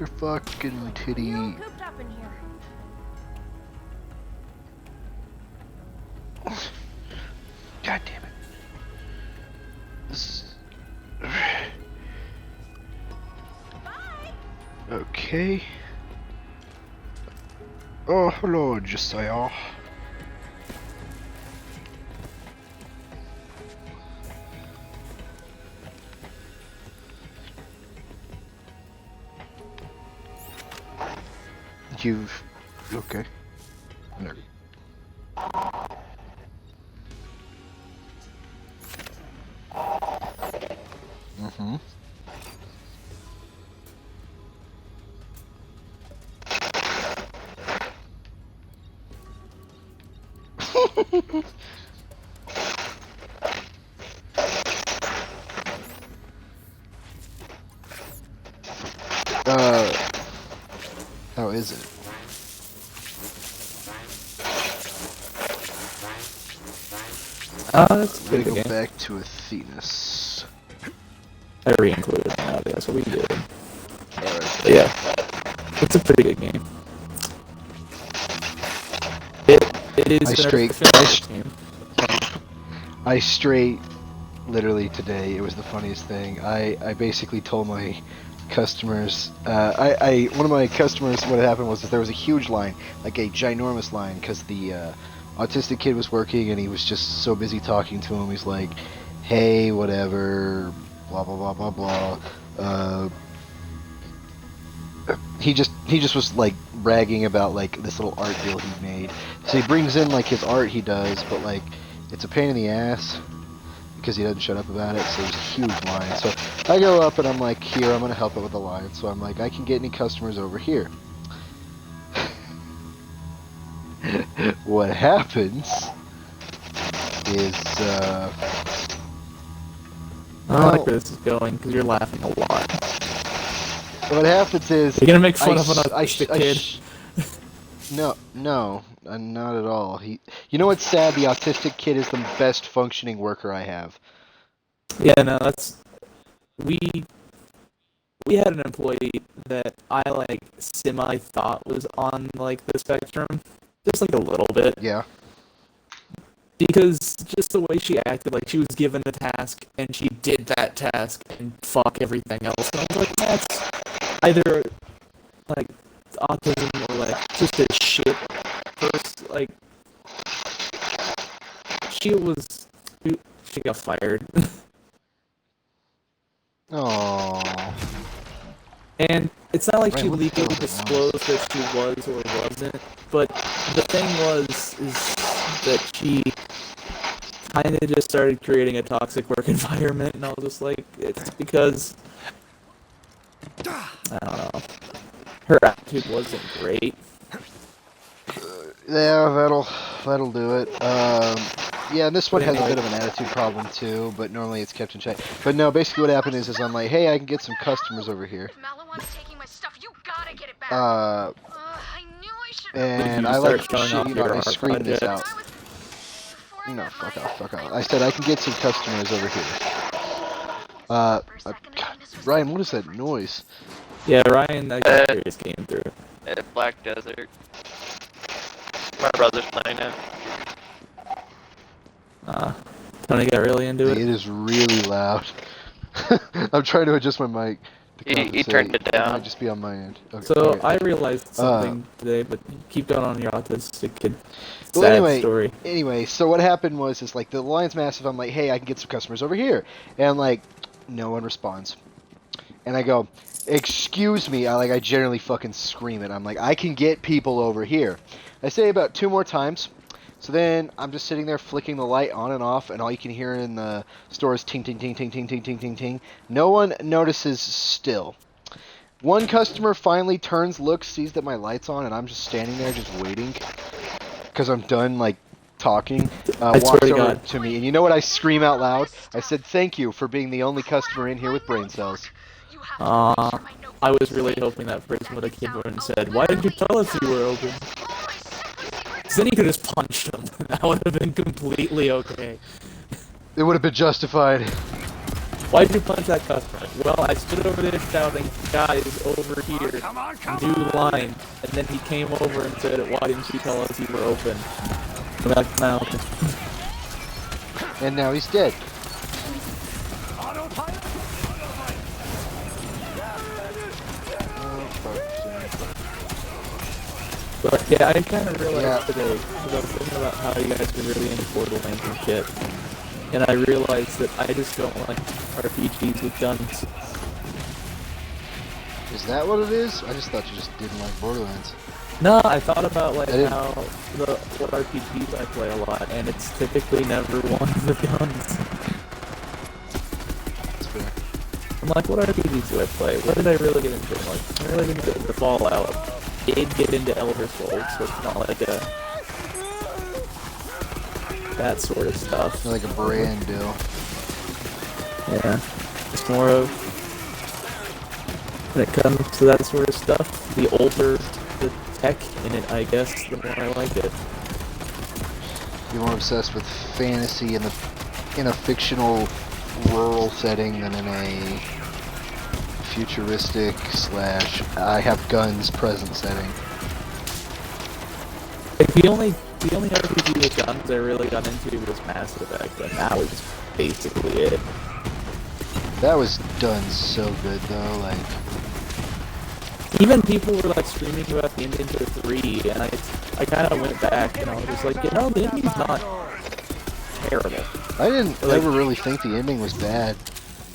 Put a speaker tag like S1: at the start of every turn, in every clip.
S1: your fucking titty.
S2: You cooped up in here.
S1: God damn it. This is... Okay. Oh, hello, Josiah. You've... Okay. No. Mm-hmm. How is it?
S3: That's a
S1: We're
S3: pretty
S1: gonna
S3: good
S1: go
S3: game.
S1: back to Athenas.
S3: I re-included that, that's what we did.
S1: Alright.
S3: But yeah, it's a pretty good game. It is
S1: I
S3: an
S1: straight-
S3: artificial game.
S1: I straight, literally today, it was the funniest thing. I basically told my customers, one of my customers, what happened was that there was a huge line, like a ginormous line, because the autistic kid was working and he was just so busy talking to him. He's like, hey, whatever, blah, blah, blah, blah, blah. He just was like bragging about like this little art deal he made. So he brings in like his art he does, but like it's a pain in the ass because he doesn't shut up about it. So there's a huge line. So I go up and I'm like, here, I'm gonna help out with the line. So I'm like, I can get any customers over here. What happens is
S3: I don't like where this is going because you're laughing a lot.
S1: what happens is
S3: You're gonna make fun of an
S1: I-
S3: autistic
S1: I-
S3: kid.
S1: No, not at all. You know what's sad? The autistic kid is the best functioning worker I have.
S3: Yeah, no, that's we had an employee that I like semi thought was on like the spectrum, just like a little bit,
S1: Yeah.
S3: because just the way she acted, like she was given a task and she did that task and fuck everything else. And I was like, that's either like autism or like just a shit person. Like she got fired.
S1: Oh.
S3: And it's not like
S1: Right,
S3: she
S1: what the hell
S3: legally
S1: is it
S3: disclosed that she was or wasn't, but the thing is that she kind of just started creating a toxic work environment, and I was just like, it's because, I don't know, her attitude wasn't great.
S1: Yeah, that'll do it. Yeah, and this one has a
S3: Anyway.
S1: bit of an attitude problem too, but normally it's kept in check. But no, basically what happened is I'm like, hey, I can get some customers over here.
S2: If Malawan's taking my stuff, you gotta get it back.
S1: Uh,
S2: I knew I should.
S1: and
S3: You
S1: I
S3: start
S1: like
S3: showing
S1: shit,
S3: off
S1: you know,
S3: your
S1: I
S3: art
S1: screamed this out.
S3: projects.
S2: Before I
S1: No,
S2: met
S1: fuck
S2: Maya,
S1: off, fuck off. I said I can get some customers over here. God, Ryan, what is that noise?
S3: Yeah, Ryan, I got curious came through.
S4: Black Desert. My brother's playing it.
S3: Tony got really into
S1: It
S3: it.
S1: is really loud. I'm trying to adjust my mic to
S4: He
S1: compensate.
S4: turned it
S1: It
S4: down.
S1: might just be on my end. Okay,
S3: So
S1: okay.
S3: I realized something today, but keep going on your autistic kid.
S1: Well,
S3: Sad story.
S1: anyway, so what happened was like the line's massive. I'm like, hey, I can get some customers over here, and like, no one responds. And I go, excuse me. I generally fucking scream it. I'm like, I can get people over here. I say about 2 more times. So then I'm just sitting there flicking the light on and off, and all you can hear in the store is ting ting ting ting ting ting ting ting ting. No one notices still. One customer finally turns, looks, sees that my light's on, and I'm just standing there just waiting because I'm done like talking.
S3: I swear
S1: Walks
S3: to
S1: over
S3: God.
S1: to me, and you know what I scream out loud? I said, "Thank you for being the only customer in here with brain cells."
S3: I was really hoping that person would have came over and said, "Why didn't you tell us you were open?" Then he could have just punched him. That would have been completely okay.
S1: It would have been justified.
S3: Why'd you punch that customer? Well, I stood over there shouting, guys, over here, new line. And then he came over and said, why didn't you tell us you were open? I'm like, no.
S1: And now he's dead.
S3: But yeah, I kind of realized today, because I was thinking about how you guys were really into Borderlands and shit. And I realized that I just don't like RPGs with guns.
S1: Is that what it is? I just thought you just didn't like Borderlands.
S3: No, I thought about like how what RPGs I play a lot, and it's typically never one with guns.
S1: That's fair.
S3: I'm like, what RPGs do I play? What did I really get into? Like, I really didn't get into Fallout. Did get into Elder Scrolls, so it's not like that sort of stuff.
S1: Like a brand deal.
S3: Yeah, it's more of, when it comes to that sort of stuff, the older the tech in it, I guess, the more I like it.
S1: You're more obsessed with fantasy in a fictional rural setting than in a futuristic / I have guns present setting.
S3: Like the only RPG with guns I really got into was Mass Effect, and that was basically it.
S1: That was done so good though, like
S3: even people were like screaming about the ending to 3, and I kind of went back and I was just like, you know, the ending's not terrible.
S1: I didn't ever really think the ending was bad.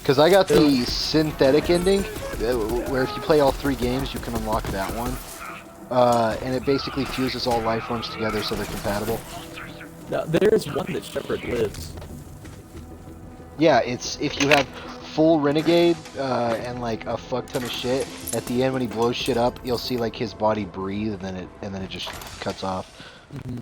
S1: Because I got the synthetic ending, where if you play all 3 games, you can unlock that one. And it basically fuses all life forms together so they're compatible.
S3: Now, there's one that Shepard lives.
S1: Yeah, it's if you have full Renegade and like a fuck ton of shit, at the end when he blows shit up, you'll see like his body breathe and then it just cuts off.
S3: Mm-hmm.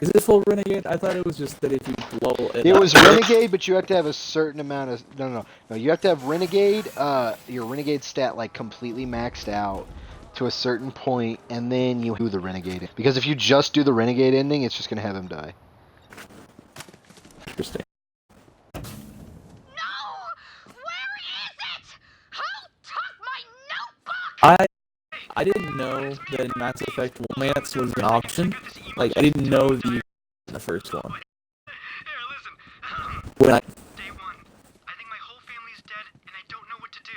S3: Is it full Renegade? I thought it was just that if you blow it
S1: It was Renegade, but you have to have a certain amount of... No, you have to have Renegade, your Renegade stat, like, completely maxed out to a certain point, and then you do the Renegade. Because if you just do the Renegade ending, it's just going to have him die.
S3: Interesting.
S2: No! Where is it? Who took my notebook?
S3: I didn't know that in Mass Effect romance was an option. Like, I didn't know the first one.
S5: Here, listen.
S3: When I,
S5: Day 1. I think my whole family's dead, and I don't know what to do.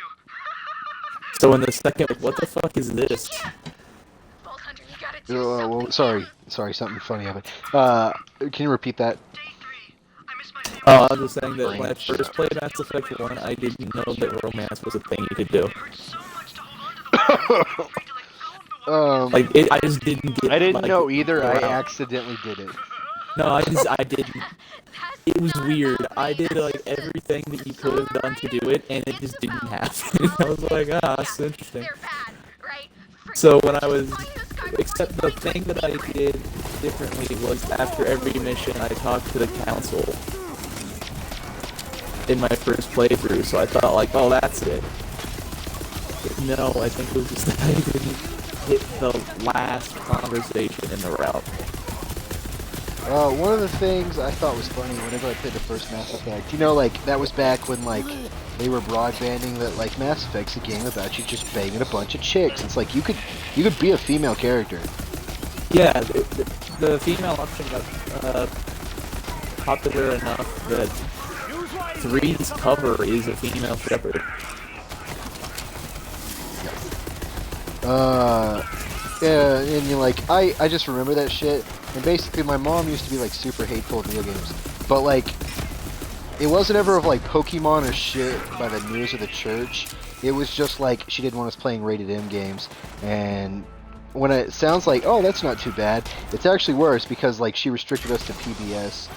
S3: so in the second, what the fuck is this?
S2: Vault Hunter, you gotta do
S1: Well, sorry, something funny happened. Can you repeat that?
S5: Day 3. I miss my family.
S3: Oh, I was just saying that when I first played Mass Effect 1, I didn't know that romance was a thing you could do.
S5: It hurts so much to hold on to the I tried to let go of the one.
S3: Like, I just didn't get
S1: I didn't
S3: like,
S1: know either. I
S3: around.
S1: accidentally did it.
S3: No, I didn't. It was weird. I did like everything that you could have done to do it, and it just didn't happen. I was like, that's interesting.
S2: They're bad, right?
S3: So when I was, except the thing that I did differently was after every mission I talked to the council in my first playthrough, so I thought like, oh, that's it. But no, I think it was just that I didn't hit the last conversation in the route.
S1: One of the things I thought was funny whenever I played the first Mass Effect, you know, like, that was back when, like, they were broadbanding that, like, Mass Effect's a game about you just banging a bunch of chicks. It's like, you could be a female character.
S3: Yeah, the female option got popular enough that 3's cover is a female Shepard.
S1: Yeah, and you're like, I just remember that shit, and basically my mom used to be, like, super hateful of video games, but, like, it wasn't ever of, like, Pokemon or shit by the news of the church. It was just, like, she didn't want us playing rated M games, and when it sounds like, oh, that's not too bad, it's actually worse, because, like, she restricted us to PBS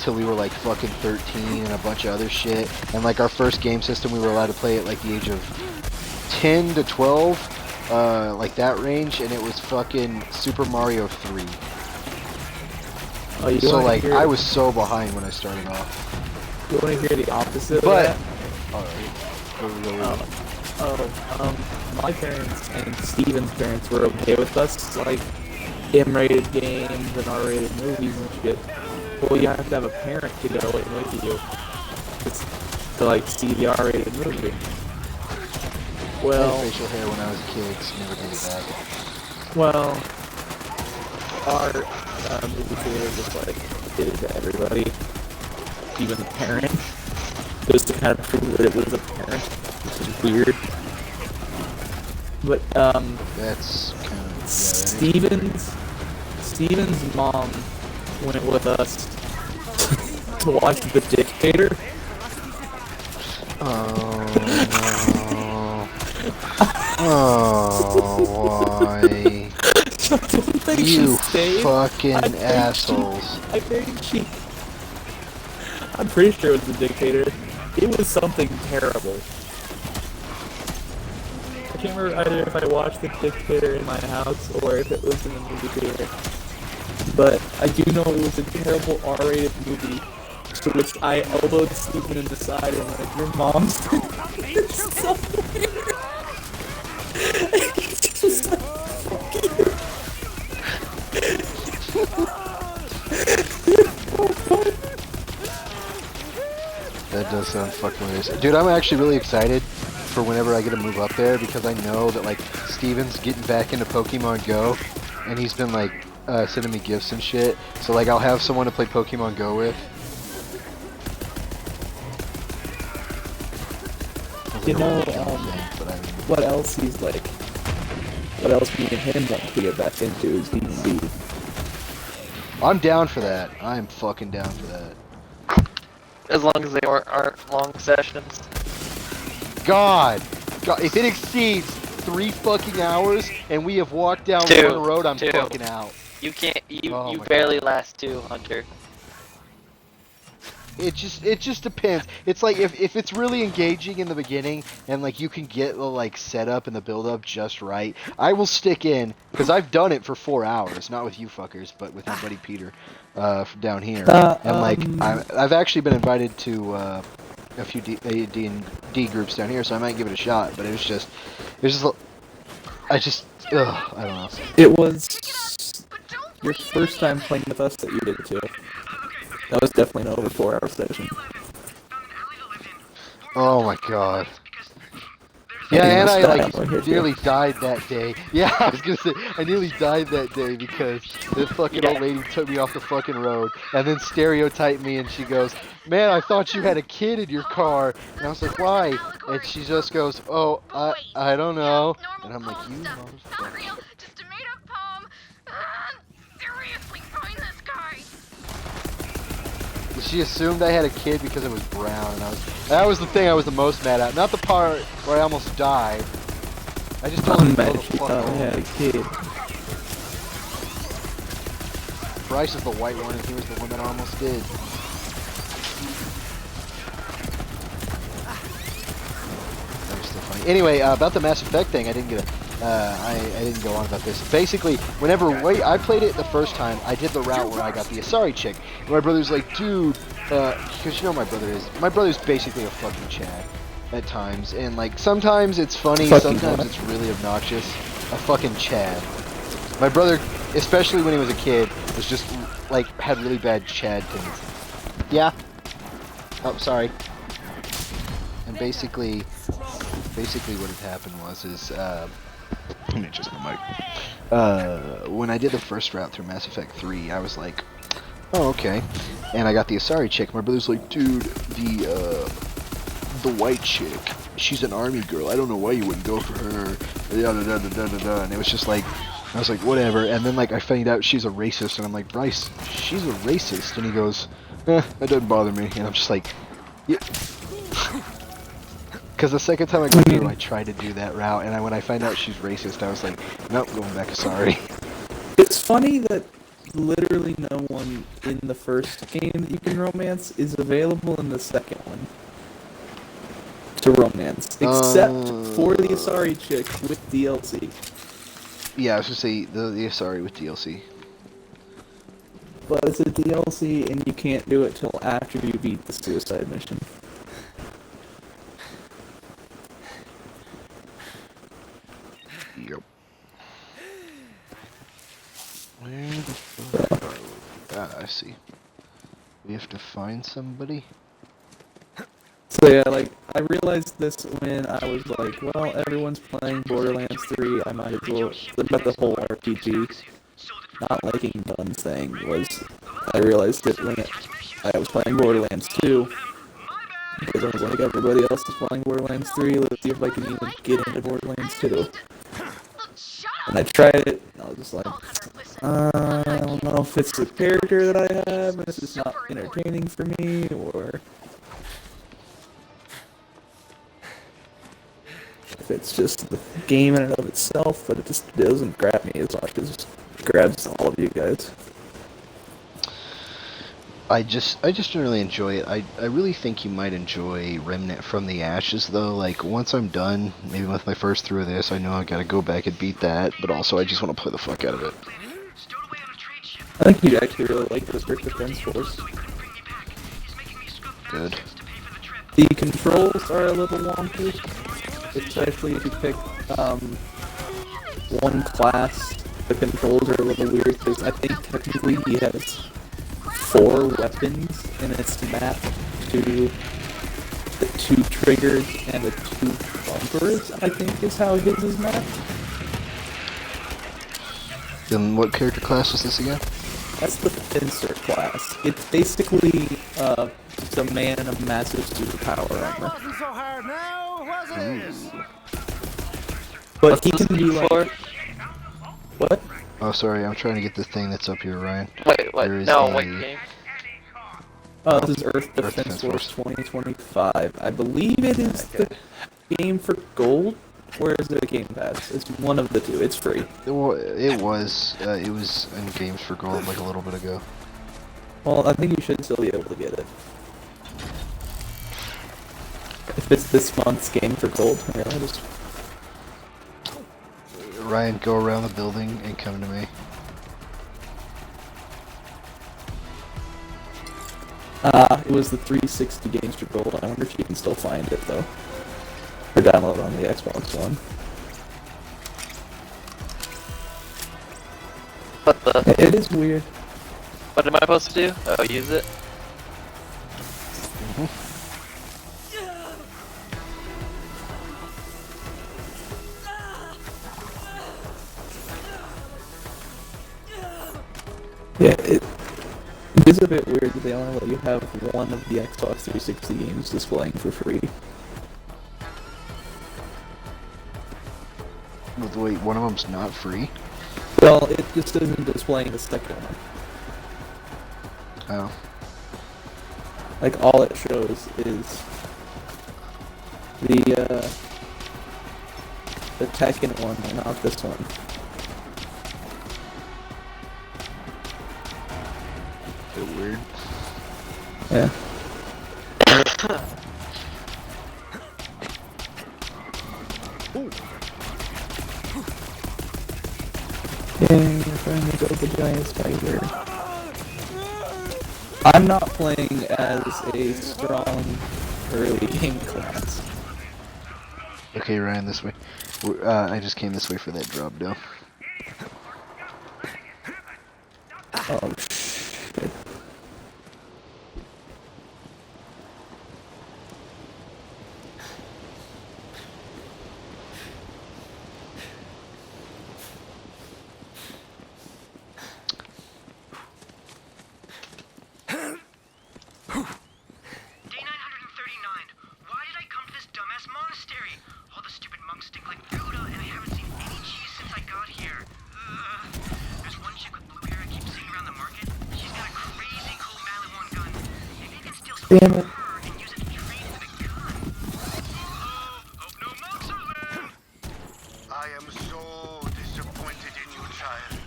S1: till we were, like, fucking 13 and a bunch of other shit, and, like, our first game system we were allowed to play at, like, the age of 10 to 12, like that range, and it was fucking Super Mario 3.
S3: Oh,
S1: so like, I was so behind when I started off.
S3: You want to hear the opposite
S1: but,
S3: of that?
S1: alright.
S3: My parents and Steven's parents were okay with us, like, M-rated games and R-rated movies and shit. Well, you have to have a parent to go in with you. to like see the R-rated movie.
S1: I
S3: Well,
S1: had facial hair when I was a kid, so never did it back.
S3: well, our movie theater just like did it to everybody, even the parent, just to kind of prove that it was a parent, which is weird. But
S1: That's kind of
S3: Steven's mom went with us to watch The Dictator.
S1: Oh no. Oh, why?
S3: I don't think she
S1: You
S3: stayed.
S1: fucking
S3: I think
S1: assholes.
S3: I'm pretty sure it was The Dictator. It was something terrible. I can't remember either if I watched The Dictator in my house or if it was in the movie theater. But I do know it was a terrible R-rated movie, to which I elbowed Steven in the side and like, your mom's somewhere. And he just was like, fuck you.
S1: That does sound fucking amazing. Dude, I'm actually really excited for whenever I get to move up there because I know that like Steven's getting back into Pokemon Go and he's been like sending me gifts and shit. So like I'll have someone to play Pokemon Go with.
S3: You know,
S1: But I mean,
S3: what else me and him want to get back into is D&D.
S1: I'm down for that. I'm fucking down for that.
S4: As long as they aren't long sessions.
S1: God, if it exceeds 3 fucking hours and we have walked down
S4: Two.
S1: one road, I'm
S4: Two.
S1: fucking out.
S4: You can't. You
S1: Oh
S4: you
S1: my
S4: barely
S1: God.
S4: last 2, Hunter.
S1: It just depends. It's like if it's really engaging in the beginning and like you can get the like setup and the build up just right, I will stick in because I've done it for 4 hours, not with you fuckers, but with my buddy Peter, from down here. And like I've actually been invited to a few D&D groups down here, so I might give it a shot. But I don't know.
S3: It was your first time playing with us that you did it too. That was definitely an over 4-hour session.
S1: Oh my God. Yeah,
S3: you
S1: and
S3: must
S1: I
S3: die
S1: like
S3: out here, too.
S1: nearly died that day. Yeah, I was gonna say I nearly died that day because this fucking old lady took me off the fucking road and then stereotyped me and she goes, "Man, I thought you had a kid in your car." And I was like, "Why?" And she just goes, "Oh, I don't know." And I'm like, "You
S2: Not
S1: motherfucker."
S2: real, just a made-up poem. Seriously, find this guy.
S1: She assumed I had a kid because it was brown, and that was the thing I was the most mad at. Not the part where I almost died. I just told her
S3: I'm
S1: to go
S3: mad
S1: the
S3: if she
S1: fuck
S3: thought I
S1: home.
S3: had a kid.
S1: Bryce is the white one, and he was the one that I almost did. That was still funny. Anyway, about the Mass Effect thing, I didn't get I didn't go on about this. Basically, whenever I played it the first time, I did the route where I got the Asari chick. And my brother's like, dude, because you know my brother's basically a fucking Chad at times. And like, sometimes it's funny,
S3: Fucking
S1: sometimes
S3: what?
S1: it's really obnoxious. A fucking Chad. My brother, especially when he was a kid, was just, like, had really bad Chad tendencies. Yeah? Oh, sorry. And basically what had happened was, let me adjust my mic. When I did the first route through Mass Effect 3, I was like, oh, okay. And I got the Asari chick. My brother's like, dude, the white chick, she's an army girl. I don't know why you wouldn't go for her. And it was just like, I was like, whatever. And then like I found out she's a racist, and I'm like, Bryce, she's a racist. And he goes, that doesn't bother me. And I'm just like, yeah. Because the second time I go through, I tried to do that route, and when I find out she's racist, I was like, nope, going back. Sorry.
S3: It's funny that literally no one in the first game that you can romance is available in the second one to romance, except for the Asari chick with DLC.
S1: Yeah, I was gonna say the Asari with DLC.
S3: But it's a DLC, and you can't do it till after you beat the suicide mission.
S1: Yep. Where the fuck are we? Ah, I see. We have to find somebody.
S3: So yeah, like, I realized this when I was like, well, everyone's playing Borderlands 3, I might as well, about the whole RPG not liking Done thing was, I realized it when I was playing Borderlands 2, because I was like, everybody else is playing Borderlands 3, let's see if I can even get into Borderlands 2.
S2: Look, shut up!
S3: And I tried it, and I was just like, I don't know if it's the character that I have, and it's just not entertaining for me, or if it's just the game in and of itself, but it just doesn't grab me as much as it grabs all of you guys.
S1: I just generally enjoy it. I really think you might enjoy Remnant from the Ashes, though. Like, once I'm done, maybe with my first through of this, I know I gotta go back and beat that, but also I just want to play the fuck out of it.
S3: I think you'd actually really like the Strict Defense Force.
S1: Good.
S3: The controls are a little wonky, especially if you pick one class. The controls are a little weird because I think technically he has 4 weapons and it's mapped to the 2 triggers and the 2 bumpers, I think is how his is mapped.
S1: Then what character class was this again?
S3: That's the Fencer class. It's basically the man of massive superpower armor.
S5: Wasn't so hard now, was it?
S3: But he can be like... What?
S1: Oh, sorry, I'm trying to get the thing that's up here, Ryan.
S4: Wait, what?
S1: There is
S4: No,
S1: a-
S4: wait, game.
S3: This is Earth Defense Force 2025. I believe it is the game for gold, or is it a Game Pass? It's one of the two. It's free.
S1: It was in Games for Gold like a little bit ago.
S3: Well, I think you should still be able to get it. If it's this month's game for gold, here, I'll just...
S1: Ryan, go around the building and come to me.
S3: It was the 360 games for gold. I wonder if you can still find it, though. Or download it on the Xbox One.
S4: What the?
S3: It is weird.
S4: What am I supposed to do? Oh, use it?
S3: Yeah, it is a bit weird that they only let you have one of the Xbox 360 games displaying for free.
S1: Wait, one of them's not free?
S3: Well, it just isn't displaying the second one.
S1: Oh.
S3: Like, all it shows is the Tekken one, and not this one.
S1: Bit weird.
S3: Yeah. Yay, you're trying to go the giant spider. I'm not playing as a strong early game class.
S1: Okay, Ryan, this way. I just came this way for that drop down.
S3: Oh, shit.
S5: Day 939. Why did I come to this dumbass monastery? All the stupid monks stink like Gouda, and I haven't seen any cheese since I got here. There's one chick with blue hair I keep seeing around the market. She's got a crazy cool Maliwan gun. Maybe I can steal something
S3: Damn
S5: from
S3: it.
S5: her and use it to trade for the gun. Hope no monks are there. I am so disappointed in you, child.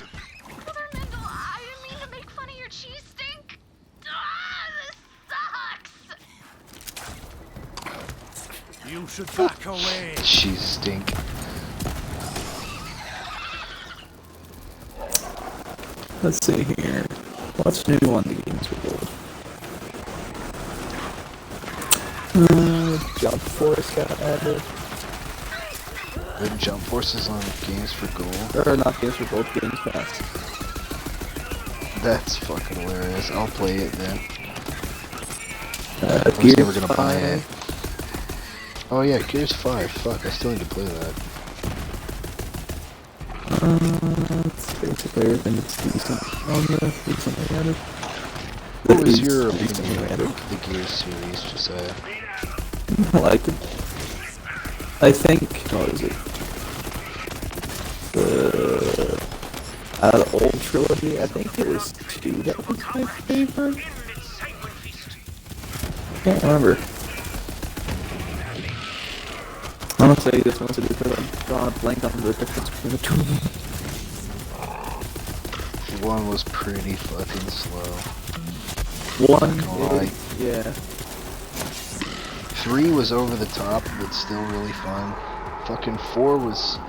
S2: Brother Mendel, I didn't mean to make fun of your cheese stink. This sucks.
S5: You should back away.
S1: Cheese stink.
S3: Let's see here. What's new on the games for gold? Jump Force got added.
S1: The Jump Forces on Games for Gold.
S3: Or not games for gold, Games Pass.
S1: That's fucking hilarious. I'll play it then.
S3: Uh,
S1: I was
S3: Gears
S1: never gonna buy
S3: 5.
S1: it. Oh yeah, Gears 5. Fuck, I still need to play that.
S3: It's basically everything that's decent on the recently added.
S1: What
S3: That
S1: was
S3: is
S1: your
S3: recently
S1: opinion
S3: added.
S1: of the Gears series, Josiah?
S3: I liked it. I think, what is it? Out of the old trilogy, I think it was 2 that was my favorite. Can't remember. Honestly, this one's a because I've drawn a blank on the difference between the two of them.
S1: 1 was pretty fucking slow.
S3: One,
S1: Not
S3: yeah.
S1: 3 was over the top, but still really fun. Fucking 4 was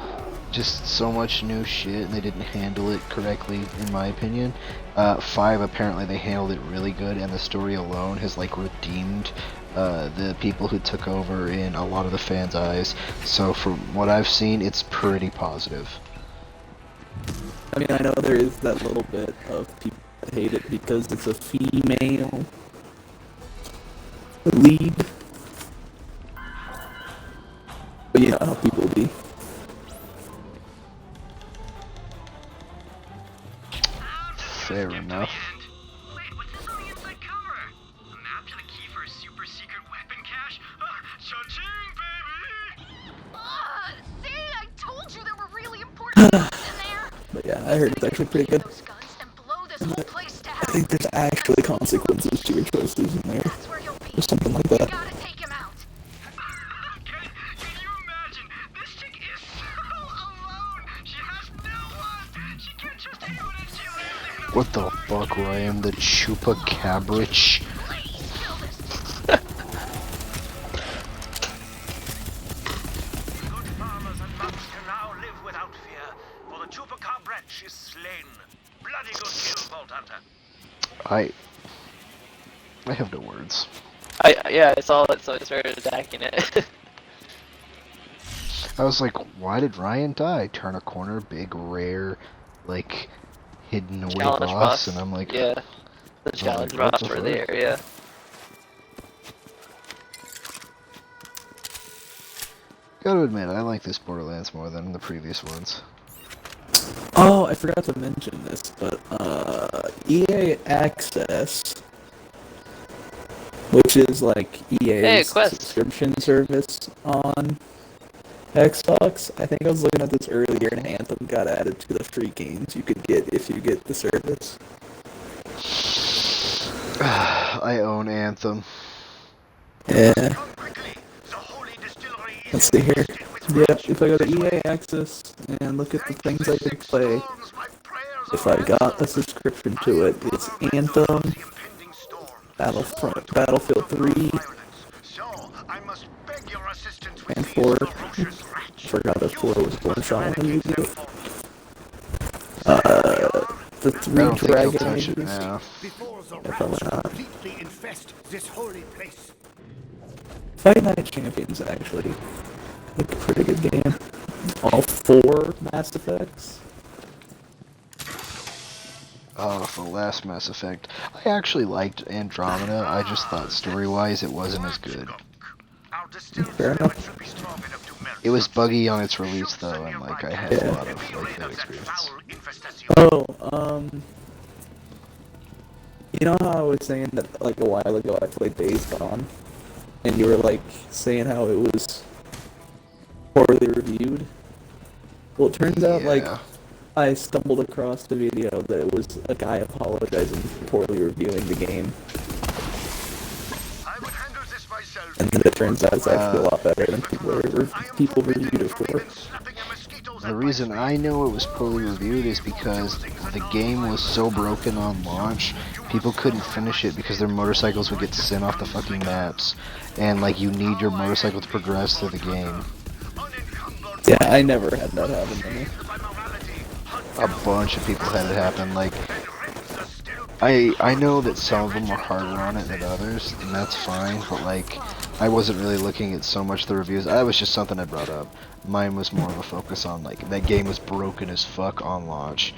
S1: just so much new shit, and they didn't handle it correctly, in my opinion. 5, apparently they handled it really good, and the story alone has, like, redeemed the people who took over in a lot of the fans' eyes. So from what I've seen, it's pretty positive.
S3: I mean, I know there is that little bit of people that hate it because it's a female lead. But you know how people be.
S1: Fair enough.
S5: Wait, what's this on the inside cover? A map to the key for a super secret weapon cache? Cha-ching, baby!
S2: See, I told you there were really important guns in there.
S3: But yeah, I heard it's actually pretty good.
S2: Those guns and blow this whole place to
S3: I
S2: hell.
S3: think there's actually consequences to your choices in there.
S2: That's where you'll be.
S3: Or something like
S2: You
S3: that.
S2: gotta take him out.
S5: Can you imagine? This chick is so alone. She has no one. She can't trust anyone, and she lives in a
S1: What the fuck, Ryan? The Chupacabrich?
S2: Please kill this.
S5: Good farmers and monks can now live without fear, for the Chupacabretch is slain. Bloody good kill, Bolt Hunter.
S1: I have no words.
S4: Yeah, I saw it, so I started attacking it.
S1: I was like, why did Ryan die? Turn a corner, big, rare, like, hidden away
S4: Challenge
S1: boss, and I'm like,
S4: yeah, the
S1: like,
S4: challenge
S1: what
S4: boss
S1: the
S4: for
S1: fuck?
S4: the area.
S1: Gotta admit, I like this Borderlands more than the previous ones.
S3: Oh, I forgot to mention this, but EA Access, which is like EA's
S4: Quest.
S3: subscription service on Xbox. I think I was looking at this earlier, and Anthem got added to the free games you could get if you get the service.
S1: I own Anthem.
S3: Yeah,
S5: Come quickly. The holy distillery is
S3: let's see here.
S5: infested with
S3: Yeah,
S5: rats.
S3: if I go to EA Access and look at the things I can play, if I got a subscription to it, it's Anthem, Battlefield 3, and 4. Forgot that 4 was one shot when you do it. The
S1: I
S3: 3
S1: don't think he'll
S3: Dragon
S1: touch it
S3: Ages.
S1: now.
S5: Before the
S3: Yeah, probably
S5: rats
S3: not.
S5: completely infest this holy place.
S3: Fight Night Champions actually like a pretty good game. All 4 Mass Effects.
S1: Oh, for the last Mass Effect. I actually liked Andromeda, I just thought story-wise it wasn't as good.
S5: Our distilled
S3: Fair
S5: spirit
S3: enough.
S5: should be strong enough to melt
S1: It was
S5: such
S1: buggy on its release though, and like I had
S3: Yeah.
S1: a lot of like bad experience.
S3: Oh, you know how I was saying that like a while ago I played Days Gone, and you were like saying how it was poorly reviewed? Well, it turns out like
S1: Yeah.
S3: I stumbled across the video that it was a guy apologizing for poorly reviewing the game,
S5: I would handle this myself.
S3: and then it turns out it's actually a lot better than people reviewed it for.
S1: The reason I know it was poorly reviewed is because the game was so broken on launch, people couldn't finish it because their motorcycles would get sent off the fucking maps, and like you need your motorcycle to progress through the game.
S3: Yeah, I never had that happen to me.
S1: A bunch of people had it happen. Like I know that some of them were harder on it than others, and that's fine, but like I wasn't really looking at so much the reviews. That was just something I brought up. Mine was more of a focus on like that game was broken as fuck on launch.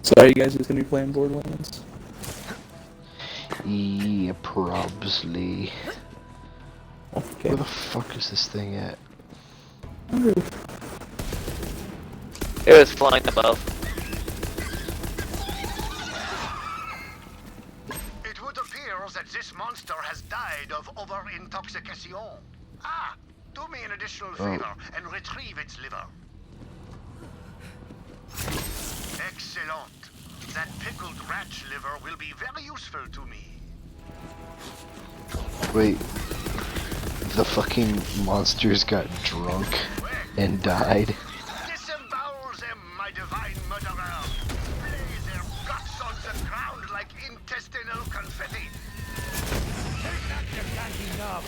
S3: So are you guys just gonna be playing Borderlands?
S1: Yeah, probably.
S3: Okay.
S1: Where the fuck is this thing at?
S4: It was flying above.
S5: It would appear that this monster has died of over-intoxication. Ah, do me an additional favor and retrieve its liver. Excellent. That pickled rat liver will be very useful to me.
S1: Wait. The fucking monsters got drunk and died.
S5: Disembowel them, my divine murderer. Lay their guts on the ground like intestinal confetti. Take that, you candy knob.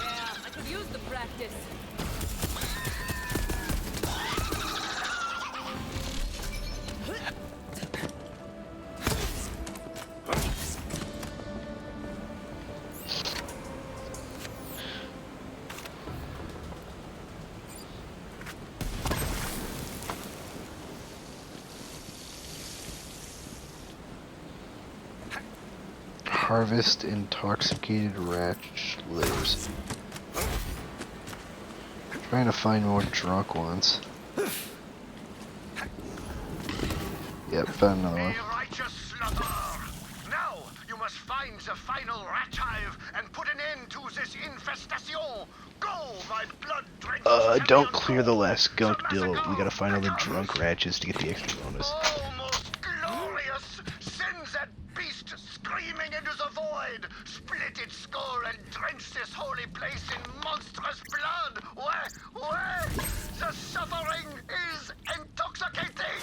S2: Yeah, I could use the practice.
S1: Harvest intoxicated rat livers. Trying to find more drunk ones. Yep, found another one.
S5: Be righteous slaughter. Now you must find the final rat hive and put an end to this infestation. Go, my blood-drenched
S1: Don't
S5: champion,
S1: clear the
S5: go.
S1: last gunk
S5: The
S1: deal.
S5: massacre
S1: We gotta find all the
S5: begins.
S1: drunk ratchets to get the extra bonus.
S5: Oh, most glorious! Send that beast screaming into the void! Split its skull and drench this holy place in monstrous blood! Where? The suffering is intoxicating!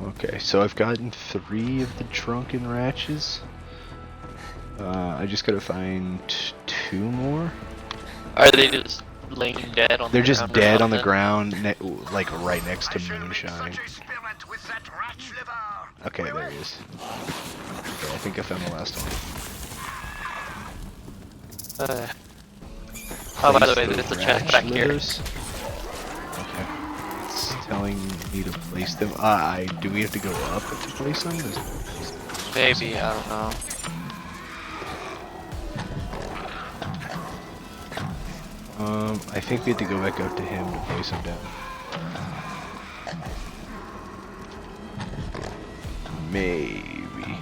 S1: Okay, so I've gotten 3 of the drunken ratchets. I just gotta find 2 more.
S4: Are they just laying dead on
S1: They're
S4: the
S1: just
S4: ground or
S1: dead on the
S4: something?
S1: ground, like right next to
S5: I shall make
S1: Moonshine.
S5: such a spirit with that rat liver!
S1: Okay, there he is. Okay, I think I found the last one.
S4: Oh, by the way,
S1: Place
S4: there's a
S1: rat
S4: chest back here.
S1: livers. Okay. It's telling me to place them. Do we have to go up to place them?
S4: Maybe, I don't know.
S1: I think we have to go back up to him to place him down. Maybe.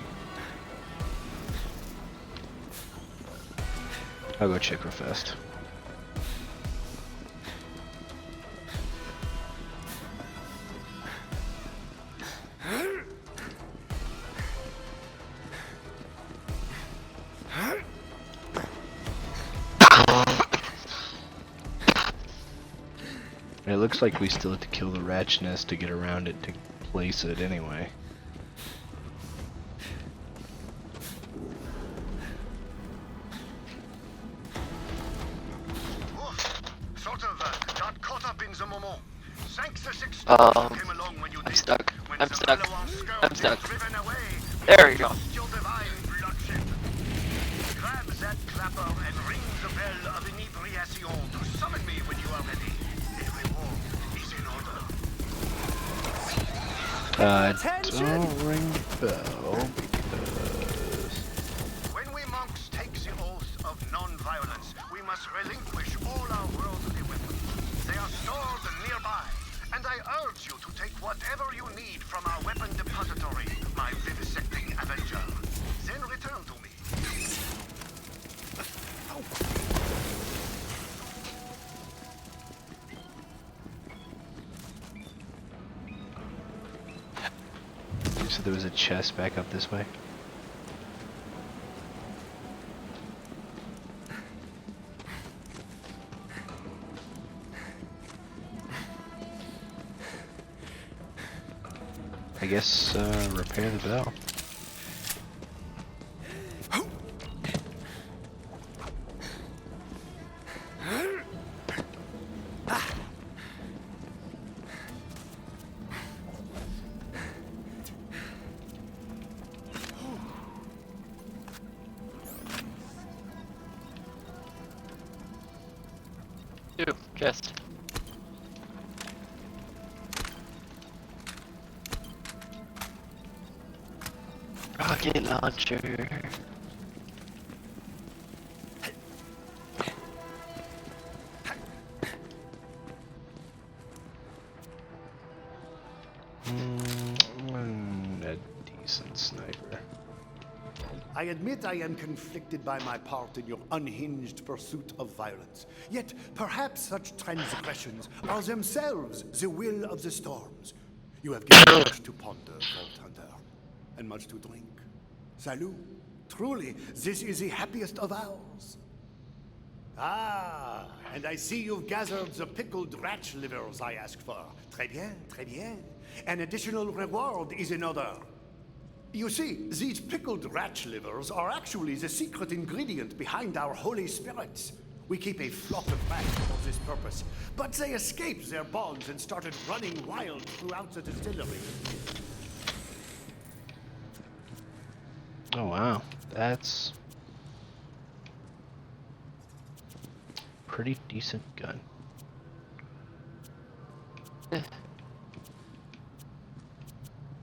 S1: I'll go check real fast. It looks like we still have to kill the rat's nest to get around it to place it anyway.
S5: Oof, sort of got caught up in the moment. Thanks the six came along when you
S4: I'm
S5: did.
S4: stuck.
S5: When
S4: I'm
S5: the
S4: stuck.
S5: Maliwan scourge
S4: I'm
S5: is
S4: stuck.
S5: driven away,
S4: There we go.
S5: lost your divine bloodshed. Grab that clapper and ring the bell of inebriation to summon me when you are ready. Every war is in order.
S1: Don't ring the bell because...
S5: When we monks take the oath of non-violence, we must relinquish all our worldly weapons. They are stored nearby, and I urge you to take whatever you need from our weapon depository, my vivisecting avenger. Then return to me.
S1: So there was a chest back up this way. I guess repair the bell.
S4: Chest. Rocket launcher.
S1: A decent sniper.
S6: I admit I am conflicted by my part in your unhinged pursuit of violence. Yet, perhaps such transgressions are themselves the will of the storms. You have given much to ponder, Vault Hunter, and much to drink. Salut. Truly, this is the happiest of hours. Ah, and I see you've gathered the pickled rat livers I asked for. Très bien, très bien. An additional reward is in order. You see, these pickled rat livers are actually the secret ingredient behind our holy spirits. We keep a flock of rats for this purpose, but they escaped their bonds and started running wild throughout the distillery.
S1: Oh wow, that's pretty decent gun.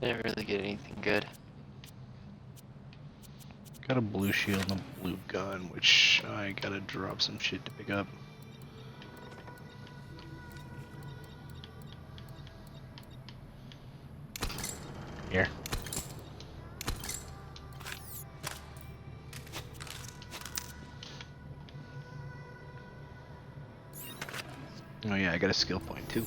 S4: Didn't really get anything good.
S1: Got a blue shield and a blue gun, which I gotta drop some shit to pick up. Here. Oh yeah, I got a skill point too.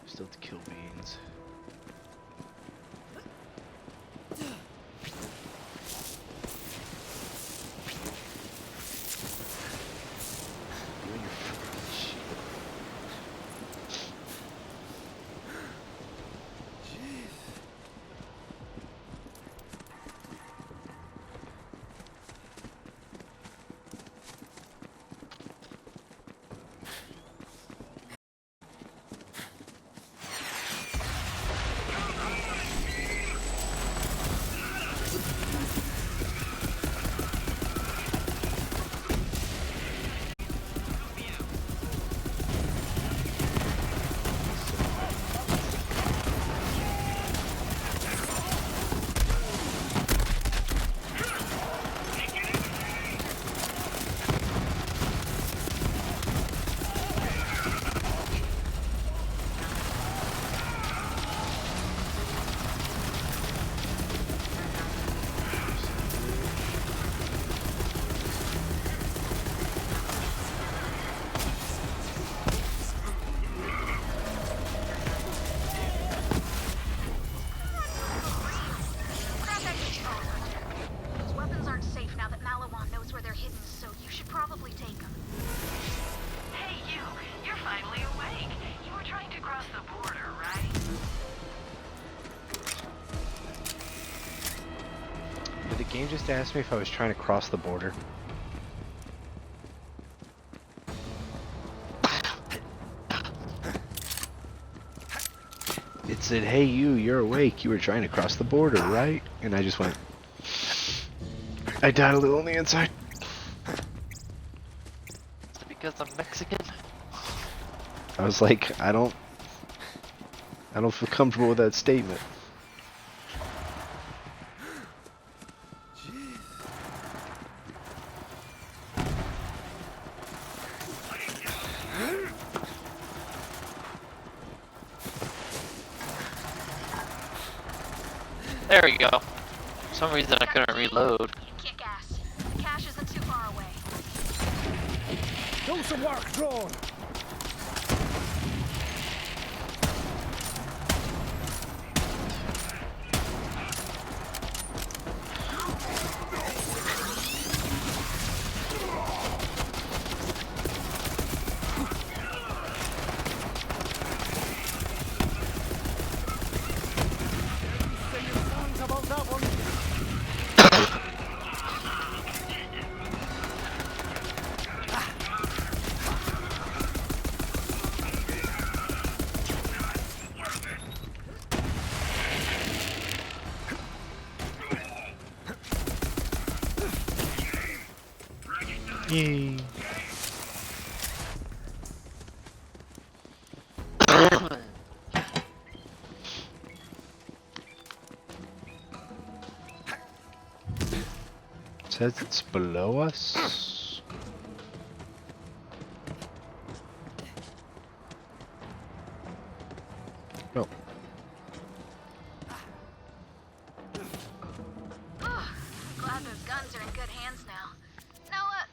S1: Still have to kill beans. You and your fucking shit.
S2: Grab that control hunter. Those weapons aren't safe now that Malawan knows where they're hidden, so you should probably take them.
S7: Hey, you're finally awake. You were trying to cross the border, right?
S1: Did the game just ask me if I was trying to cross the border? It said, hey you're awake, you were trying to cross the border, right? And I just went... I died a little on the inside.
S4: It's because I'm Mexican.
S1: I was like, I don't feel comfortable with that statement.
S4: There we go. For some reason I couldn't reload.
S2: You kick ass. The cache isn't too far away.
S6: Show some work, drone.
S1: Yay. It says it's below us. No.
S2: Glad those guns are in good hands now. Noah,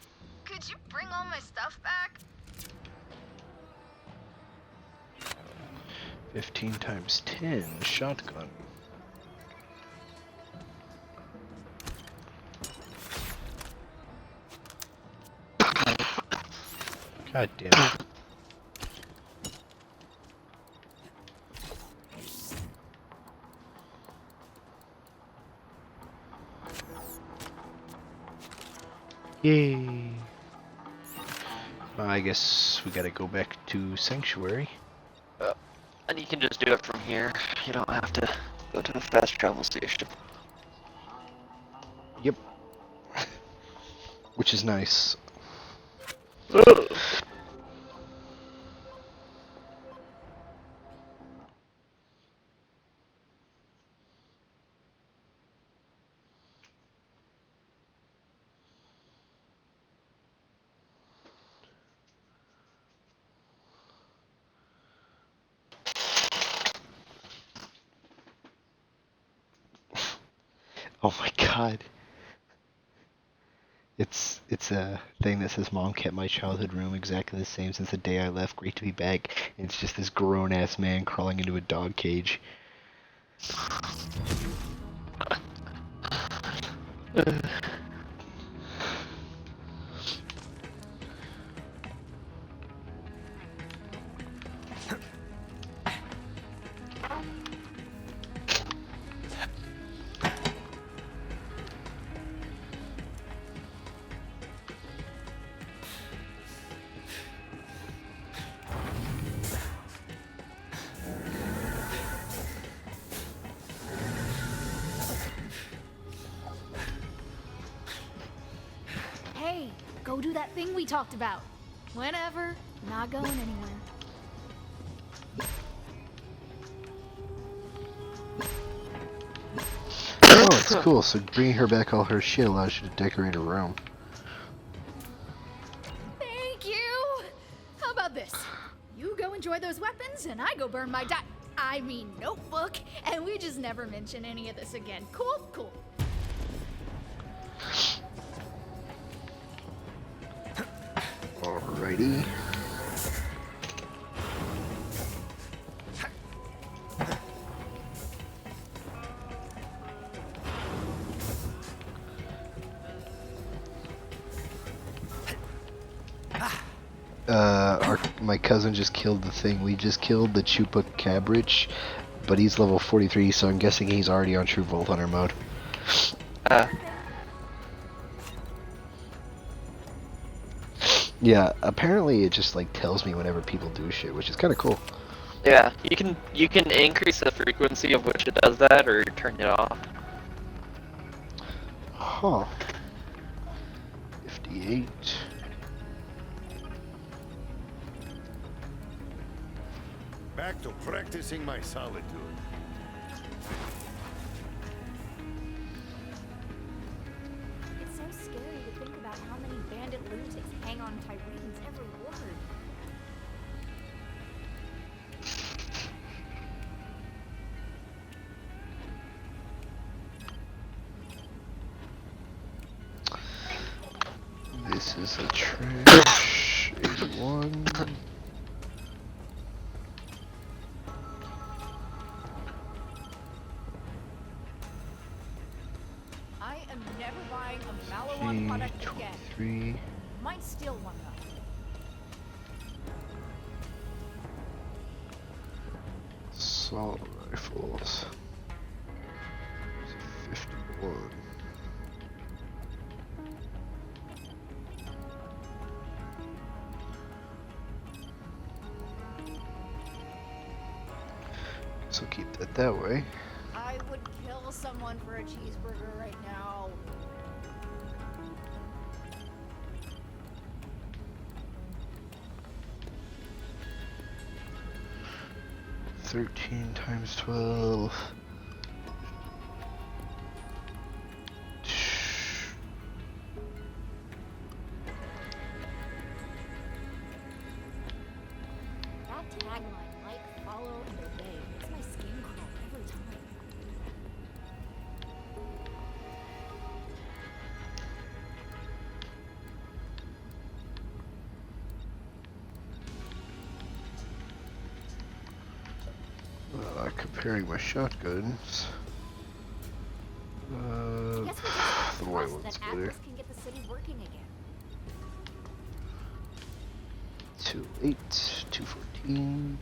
S2: could you bring all my stuff back?
S1: 15 times 10 shotgun. God damn it. Yay. I guess we gotta go back to Sanctuary.
S4: And you can just do it from here. You don't have to go to the fast travel station.
S1: Yep. Which is nice. Oh my god. It's a thing that says Mom kept my childhood room exactly the same since the day I left. Great to be back. And it's just this grown ass man crawling into a dog cage.
S2: Hey, go do that thing we talked about. Whenever, not going anywhere.
S1: Oh, it's cool. So bringing her back all her shit allows you to decorate her room.
S2: Thank you! How about this? You go enjoy those weapons, and I go burn my notebook, and we just never mention any of this again. Cool? Cool.
S1: Alrighty. My cousin just killed the thing we just killed, the Chupacabra, but he's level 43, so I'm guessing he's already on True Vault Hunter mode. Yeah, apparently it just like tells me whenever people do shit, which is kind of cool.
S4: Yeah, you can increase the frequency of which it does that, or turn it off.
S1: Huh. 58.
S6: Back to practicing my solitude.
S2: It's so scary to think about how many bandit lunatics hang on Tyrene's every word.
S1: This is a trash. 81.
S2: I am never buying a Malawan product again.
S1: G23.
S2: Might steal one though.
S1: Assault rifles. 51. So keep that that way.
S2: I would kill someone for a cheeseburger right now.
S1: 13 times 12.
S2: That tagline, like, follow, and obey, makes my skin crawl every time.
S1: Comparing my shotguns.
S2: Guess we just
S1: The
S2: gotta
S1: white
S2: trust
S1: one's
S2: that
S1: better.
S2: Atlas can get the city working again.
S1: 208, 214.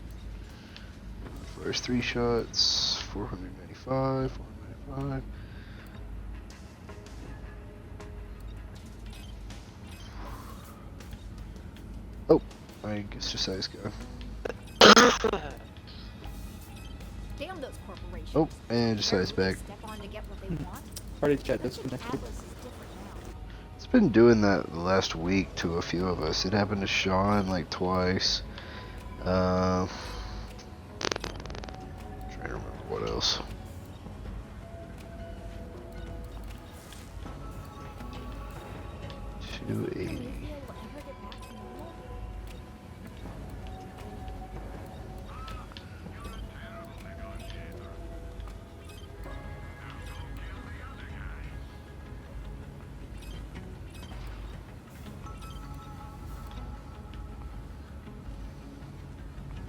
S1: Fires 3 shots. 495, 495. Oh, I guess just size gun.
S2: Damn those corporations.
S1: Oh, and just
S2: They're
S1: size
S2: really
S1: back.
S2: step on to get what they want.
S3: Already chat
S2: Looks like
S3: disconnected.
S2: Atlas is different now.
S1: It's been doing that the last week to a few of us. It happened to Sean like twice. Trying to remember what else.
S2: Do you
S1: 280.
S2: think we'll ever get back to normal?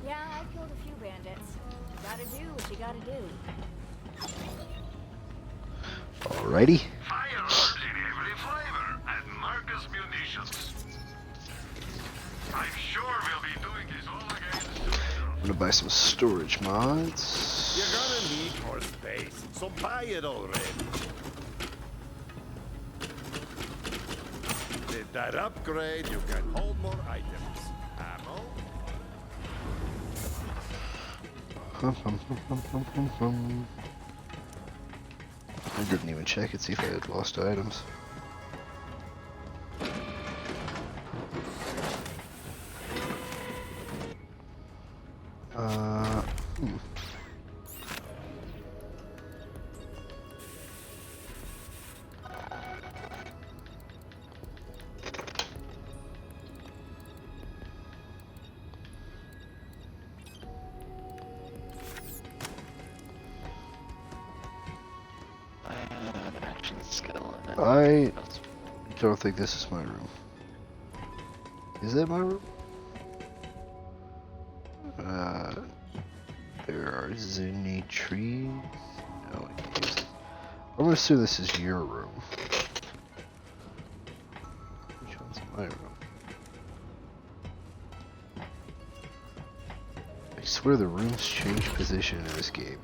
S2: Yeah, I killed a few bandits. You gotta do what you gotta do.
S1: Alrighty.
S6: Firearms in every flavor at Marcus Munitions. I'm sure we'll be doing this all again soon.
S1: I'm gonna buy some storage mods.
S6: You're gonna need more space, so buy it already. With that upgrade, you can hold more items. Ammo?
S1: Hum, hum, hum, hum, hum, hum, hum. I didn't even check and see if I had lost items. Hmm.
S4: Action skill in it.
S1: I don't think this is my room. Is that my room? There are zuni trees. No, I can't use it. I'm gonna assume this is your room. Which one's my room? I swear the rooms change position in this game.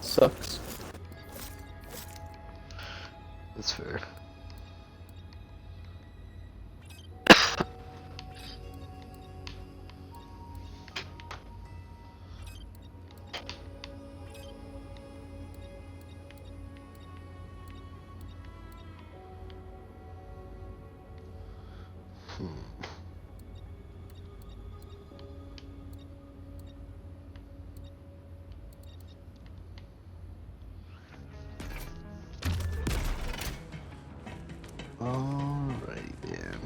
S3: Sucks.
S1: That's fair. Alrighty then.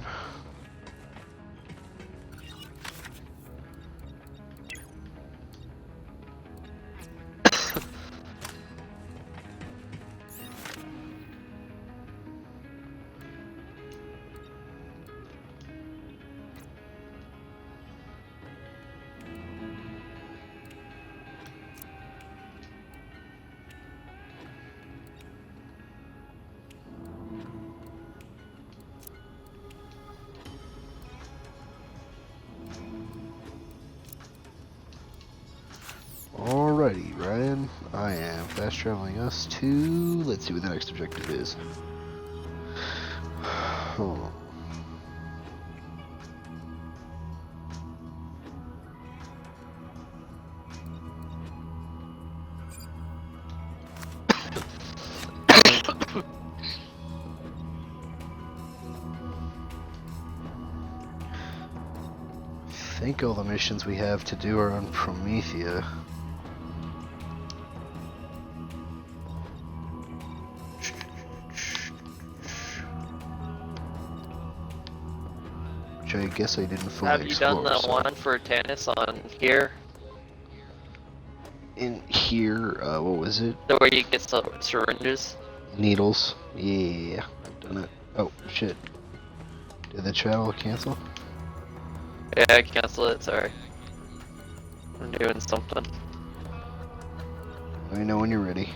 S1: I am fast traveling us to. Let's see what the next objective is. Oh. I think all the missions we have to do are on Promethea. Which I guess I didn't fully
S4: Have you done
S1: explore.
S4: the
S1: So.
S4: one for tennis on here?
S1: In here, what was it?
S4: The where you get the syringes?
S1: Needles. Yeah, I've done it. Oh, shit. Did the travel cancel?
S4: Yeah, cancel it, sorry. I'm doing something.
S1: Let me know when you're ready.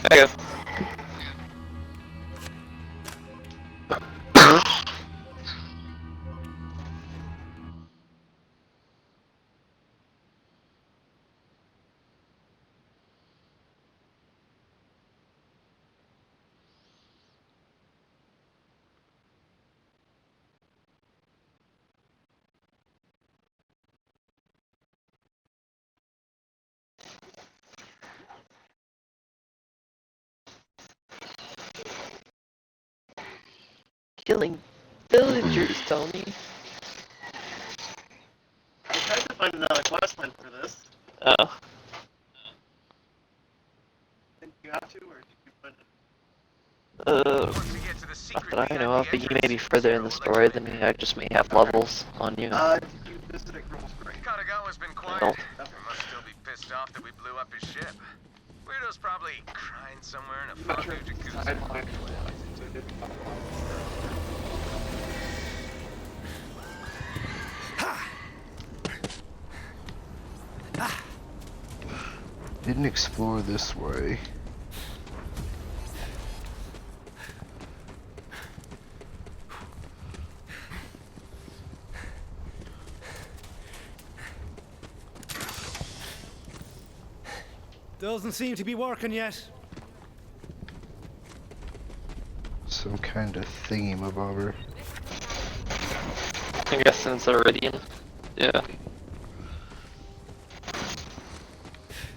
S4: There you go. Killing villagers, Tony.
S8: I tried to find another quest line for this.
S4: Oh.
S8: Think you have to, or did you find it?
S4: Not that I know of, but you may be further in the story than me. I just may have levels on you.
S8: Did you visit a girl's grave?
S9: Katagawa's been quiet.
S4: No.
S9: He must still be pissed off that we blew up his ship. Weirdo's probably crying somewhere in a fucking jacuzzi.
S8: Sideline. So I didn't talk about
S1: Didn't explore this way.
S6: Doesn't seem to be working yet.
S1: Some kind of thingy-mabobber.
S4: I guess it's Iridium. Yeah.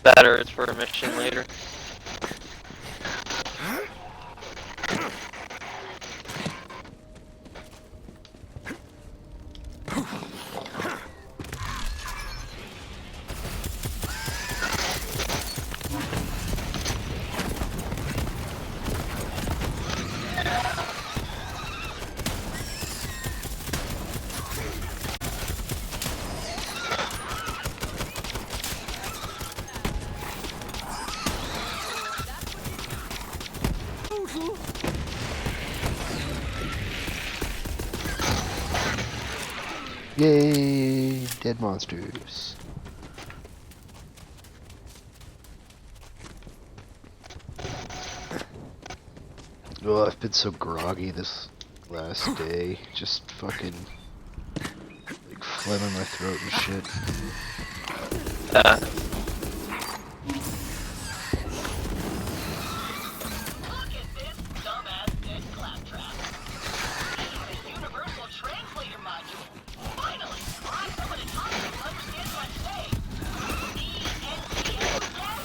S4: That or it's for a mission later.
S1: Yay! Dead monsters. Oh, I've been so groggy this last day. Just fucking like phlegm in my throat and shit.
S7: Look at this dumbass dead claptrap. A universal translator module. Finally, I'm someone to talk to who understands what I'm saying. ENCS, yes?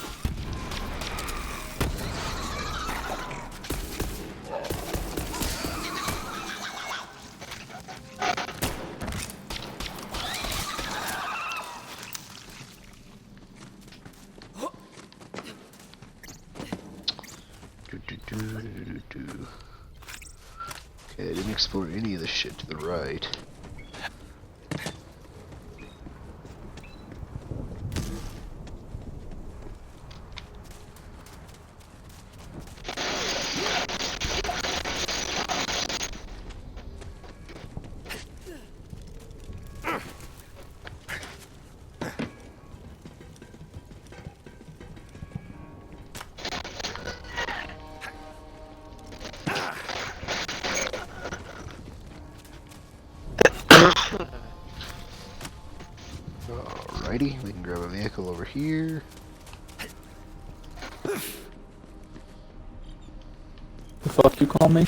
S1: Okay, I didn't explore any of the shit to the right. Alrighty, we can grab a vehicle over here.
S3: The fuck you call me?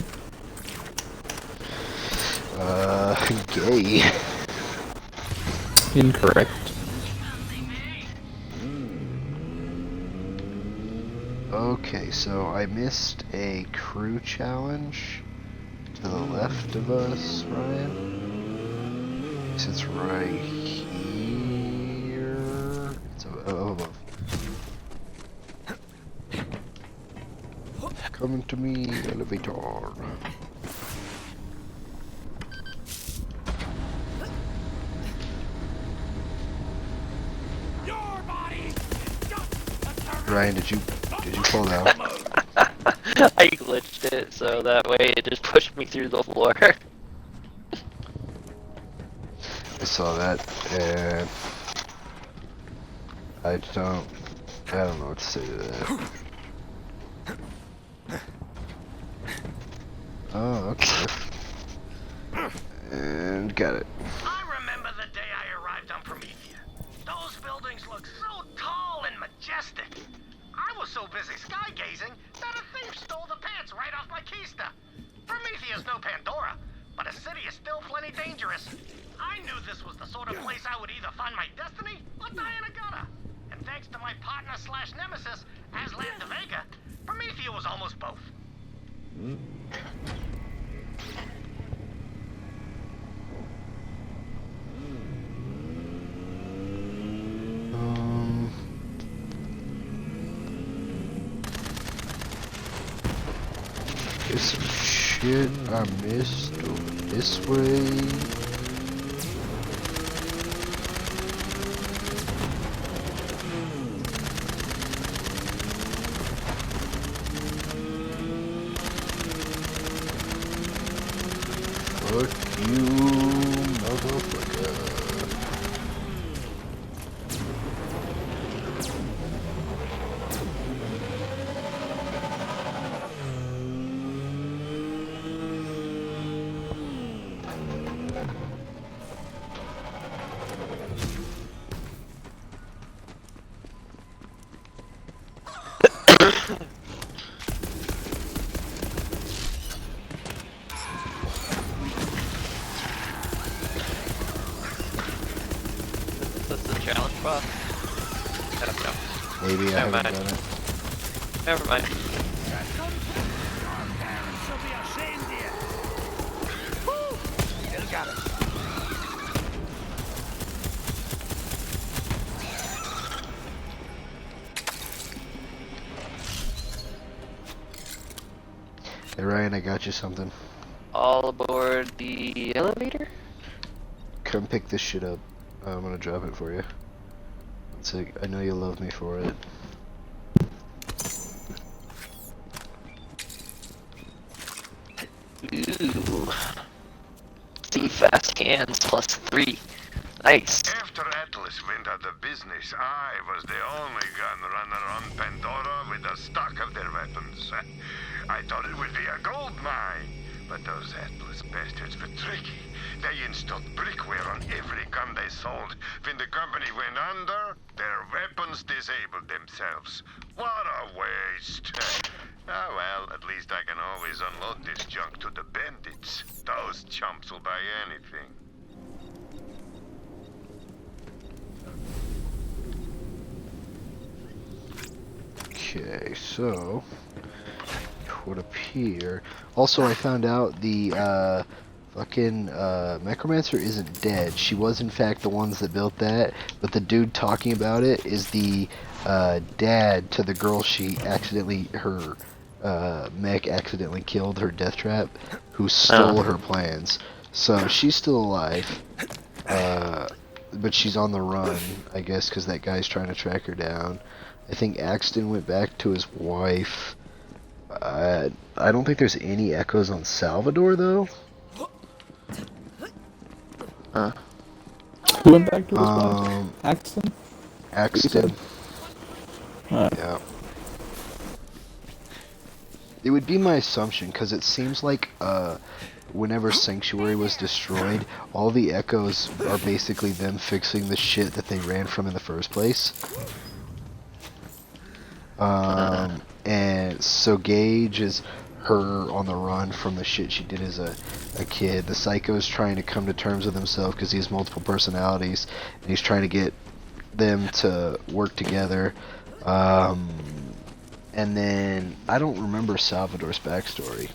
S1: Gay.
S3: Incorrect.
S1: Okay, so I missed a crew challenge to the left of us, Ryan. Guess it's right here. It's above. Coming to me, elevator. Ryan, did you fall down?
S4: I glitched it so that way it just pushed me through the floor.
S1: I saw that, and I don't know what to say to that. Oh, okay. And got it.
S7: I remember the day I arrived on Promethea. Those buildings look so tall and majestic. I was so busy sky gazing that a thief stole the pants right off my keister. Promethea's no Pandora, but a city is still plenty dangerous. I knew this was the sort of place I would either find my destiny or die in a gutter. And thanks to my partner slash nemesis, Aslan de Vega, Promethea was almost both.
S1: There's some shit I missed over this way. Fuck you, motherfucker.
S4: That's the challenge boss. I don't know.
S1: Maybe I
S4: Never
S1: haven't
S4: mind.
S1: done it.
S4: Never mind.
S1: Hey Ryan, I got you something.
S4: All aboard the elevator?
S1: Come pick this shit up. I'm gonna drop it for you. I know you love me for it.
S4: Ooh. See fast hands plus 3. Nice.
S10: After Atlas went out of business, I was the only gun runner on Pandora with a stock of their weapons. I thought it would be a gold mine, but those Atlas bastards were tricky. They installed brickware on every gun they sold. When the company went under, their weapons disabled themselves. What a waste. Ah well, at least I can always unload this junk to the bandits. Those chumps will buy anything.
S1: Okay, so put up here. Also, I found out the fucking Necromancer isn't dead. She was in fact the ones that built that, but the dude talking about it is the dad to the girl she accidentally mech accidentally killed, her death trap, who stole her plans. So she's still alive, but she's on the run, I guess, because that guy's trying to track her down. I think Axton went back to his wife. I don't think there's any echoes on Salvador, though.
S3: Who went back to his wife? Axton?
S1: Axton. Yeah. It would be my assumption, because it seems like whenever Sanctuary was destroyed, all the echoes are basically them fixing the shit that they ran from in the first place. And so Gage is her on the run from the shit she did as a kid. The Psycho's trying to come to terms with himself because he has multiple personalities, and he's trying to get them to work together. And then I don't remember Salvador's backstory.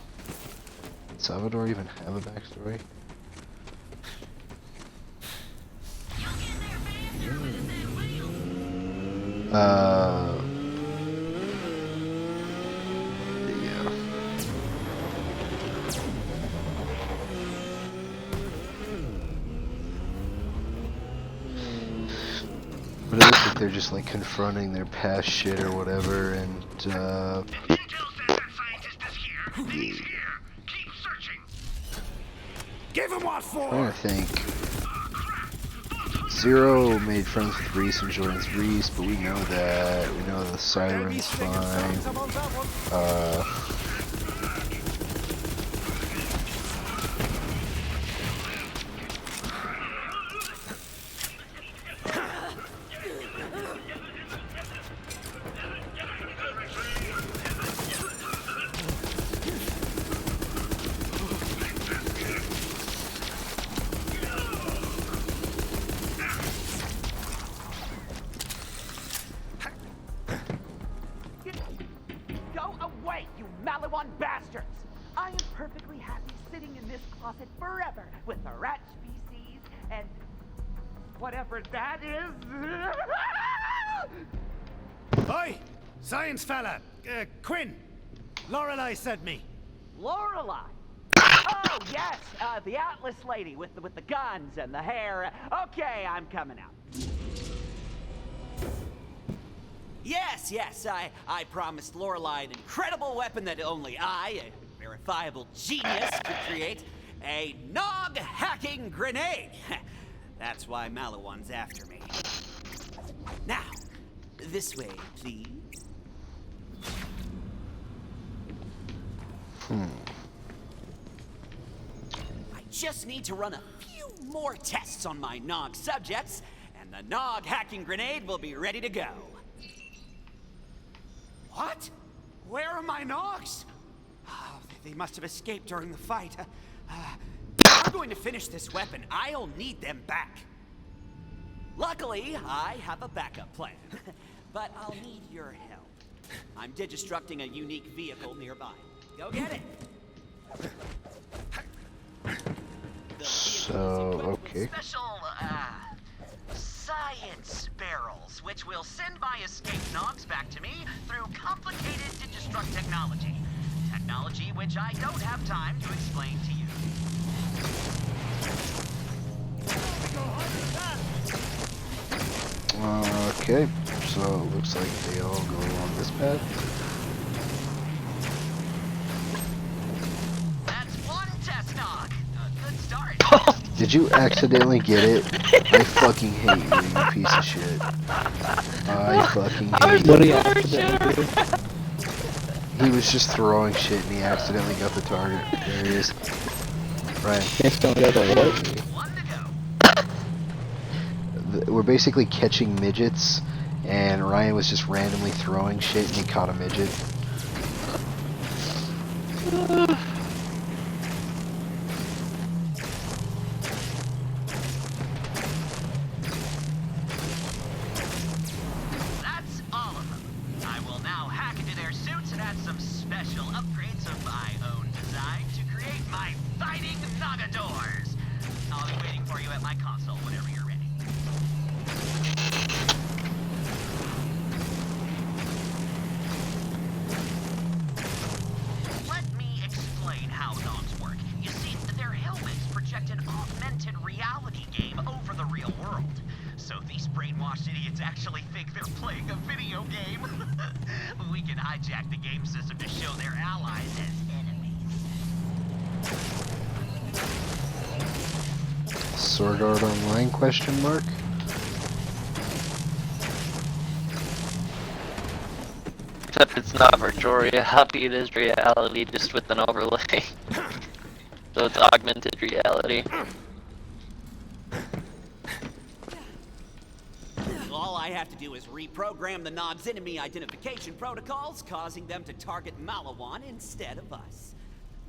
S1: Did Salvador even have a backstory? Yeah. But it looks like they're just like confronting their past shit or whatever, and
S7: Intel says that scientist is here. Then he's here. Keep searching.
S6: Give him what for?
S1: trying to think. Zero made friends with Reese and joins Reese, but we know that. We know the Siren's fine.
S11: Go away, you Malawan bastards! I am perfectly happy sitting in this closet forever with the rat species and whatever that is.
S6: Oi! Science fella! Quinn! Lorelei sent me.
S11: Lorelei. Oh yes, the Atlas lady with the guns and the hair. Okay, I'm coming out. Yes, I promised Lorelei an incredible weapon that only I, a verifiable genius, could create. A nog-hacking grenade. That's why Malawan's after me. Now, this way, please. I just need to run a few more tests on my nog subjects, and the nog-hacking grenade will be ready to go. What? Where are my Nogs? Oh, they must have escaped during the fight. If I'm going to finish this weapon, I'll need them back. Luckily, I have a backup plan. But I'll need your help. I'm digistructing a unique vehicle nearby. Go get it!
S1: So, okay.
S11: Special, science barrels, which will send my escaped Nogs back to me through complicated digistruct technology. Technology which I don't have time to explain to you.
S1: Okay, so it looks like they all go along this path.
S11: That's one test Nog. A good start.
S1: Did you accidentally get it? I fucking hate you, you piece of shit. I fucking hate
S3: What do
S1: you.
S3: you accidentally do?
S1: He was just throwing shit and he accidentally got the target. There he is. Ryan.
S3: Can't tell me about what?
S1: We're basically catching midgets, and Ryan was just randomly throwing shit and he caught a midget.
S11: That's all of them. I will now hack into their suits and add some special upgrades of my own design to create my fighting Nogadors. I'll be waiting for you at my console whenever you're ready. Let me explain how Nogs work. You see, their helmets project an augmented reality game over the real world. So these brainwashed idiots actually think they're playing a video game. We can hijack the game system to show their allies as enemies.
S1: Sword Art Online question mark?
S4: Except it's not virtual reality, it is reality just with an overlay. So it's augmented reality.
S11: All I have to do is reprogram the Nog's enemy identification protocols, causing them to target Malawan instead of us.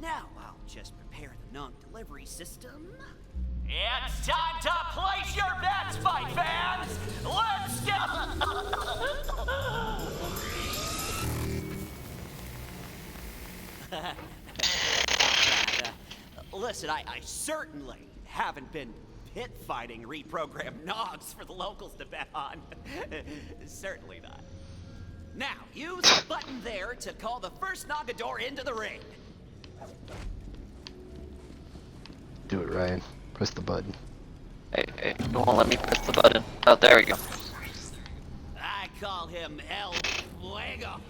S11: Now I'll just prepare the Nog delivery system. It's time to place your bets, fight fans! Let's go! Listen, I certainly haven't been pit fighting reprogrammed Nogs for the locals to bet on. Certainly not. Now, use the button there to call the first Nogador into the ring.
S1: Do it, Ryan. Press the button.
S4: Hey, it won't let me press the button. Oh, there we go.
S11: I call him El Fuego.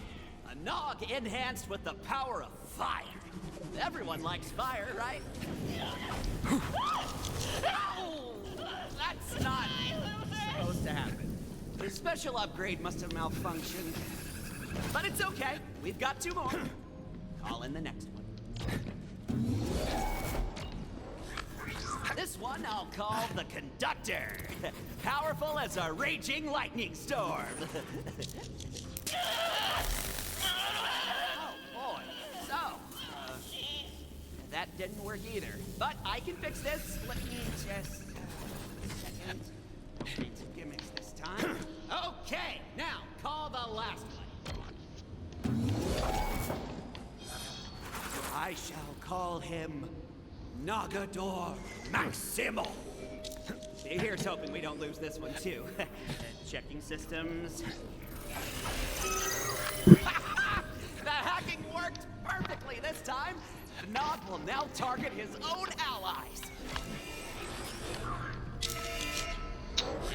S11: A Nog enhanced with the power of fire. Everyone likes fire, right? That's not supposed to happen. The special upgrade must have malfunctioned. But it's okay. We've got 2 more. Call in the next one. This one I'll call the Conductor. Powerful as a raging lightning storm. Oh boy. So, that didn't work either. But I can fix this. Let me just... second. It's gimmicks this time. Okay, now call the last one. I shall call him Nogador Maximo. Here's hoping we don't lose this one too. Checking systems. The hacking worked perfectly this time. Nog will now target his own allies.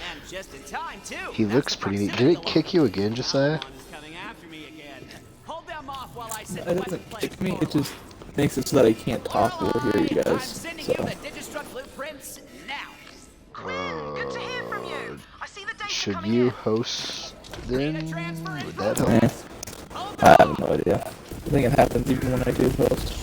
S11: And just in time too.
S1: He looks pretty neat. Did it kick you again, Josiah?
S11: Coming after me again. Hold them off while I
S3: It doesn't kick me, it just makes it so that I can't talk or hear you guys. So.
S11: Blueprints now.
S5: Good to hear from you. I see the data
S1: Should
S5: coming
S1: you
S5: in.
S1: host then? Would that help?
S3: I have no idea. I think it happens even when I do post.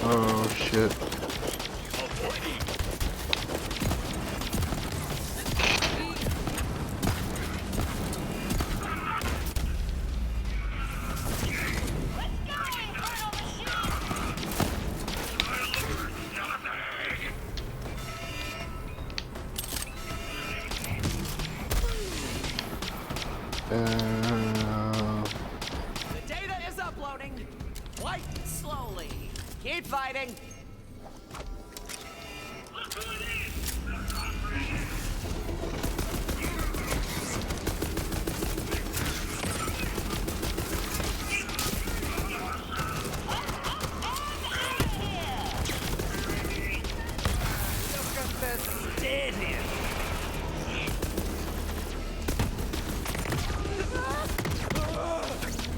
S1: Oh shit.
S11: The data is uploading. Quite slowly. Keep fighting.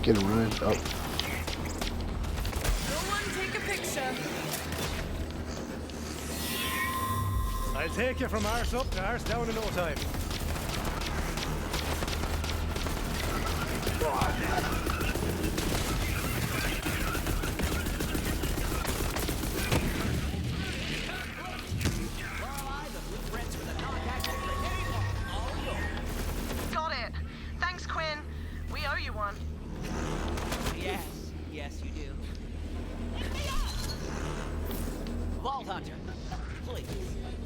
S1: Get a run. Oh.
S2: Someone take a picture.
S12: I'll take you from arse up to arse down in no time.
S5: Got it. Thanks, Quinn. We owe you one.
S11: Yes, yes you do. Vault Hunter, please,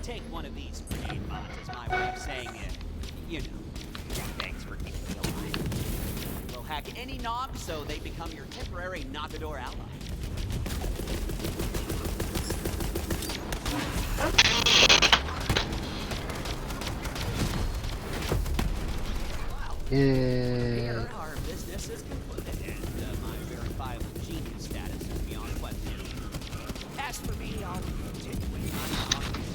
S11: take one of these grenade bots as my way of saying it. You know, thanks for keeping me alive. We'll hack any Nog so they become your temporary Nogador ally.
S1: Yeah.
S11: Our business is concluded, and my verifiable genius status is beyond question. As for me, I'll continue with my hobbies.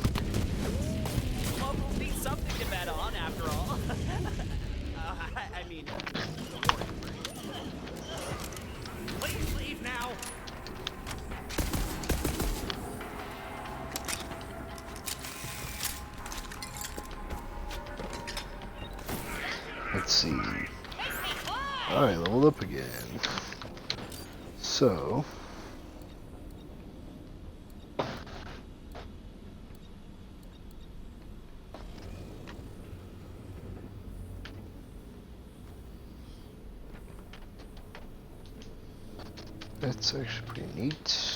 S11: Locals need something to bet on, after all.
S1: Let's see. Alright, leveled up again. So... That's actually pretty neat.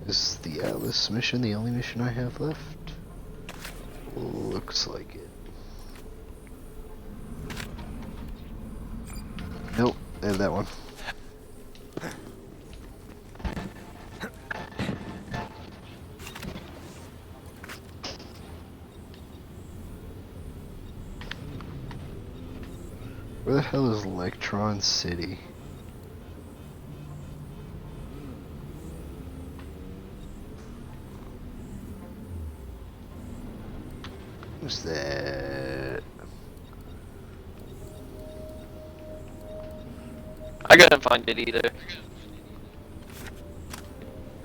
S1: Is the Atlas mission the only mission I have left? Looks like it. Nope, I have that one. Where the hell is Electron City? What's that?
S4: I couldn't find it either.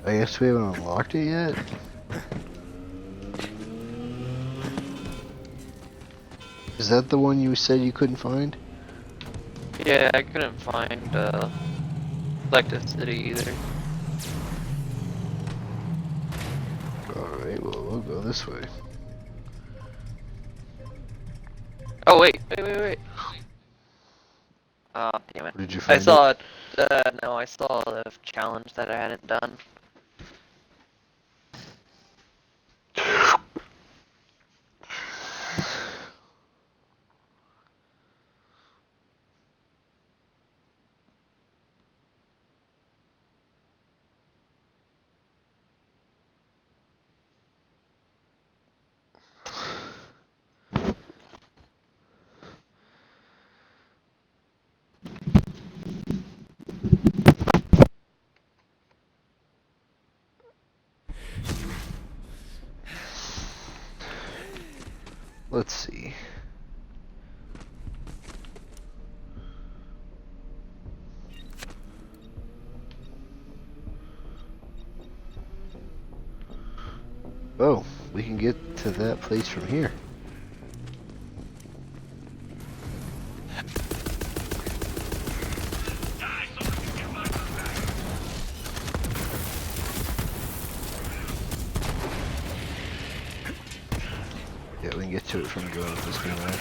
S1: I guess we haven't unlocked it yet? Is that the one you said you couldn't find?
S4: Yeah, I couldn't find Electric City either.
S1: Alright, well, we'll go this way.
S4: Oh wait. Oh, damn it.
S1: Did you find
S4: I saw it? No, I saw the challenge that I hadn't done.
S1: Let's see. Oh, we can get to that place from here. Yeah, we can get to it from going this way now.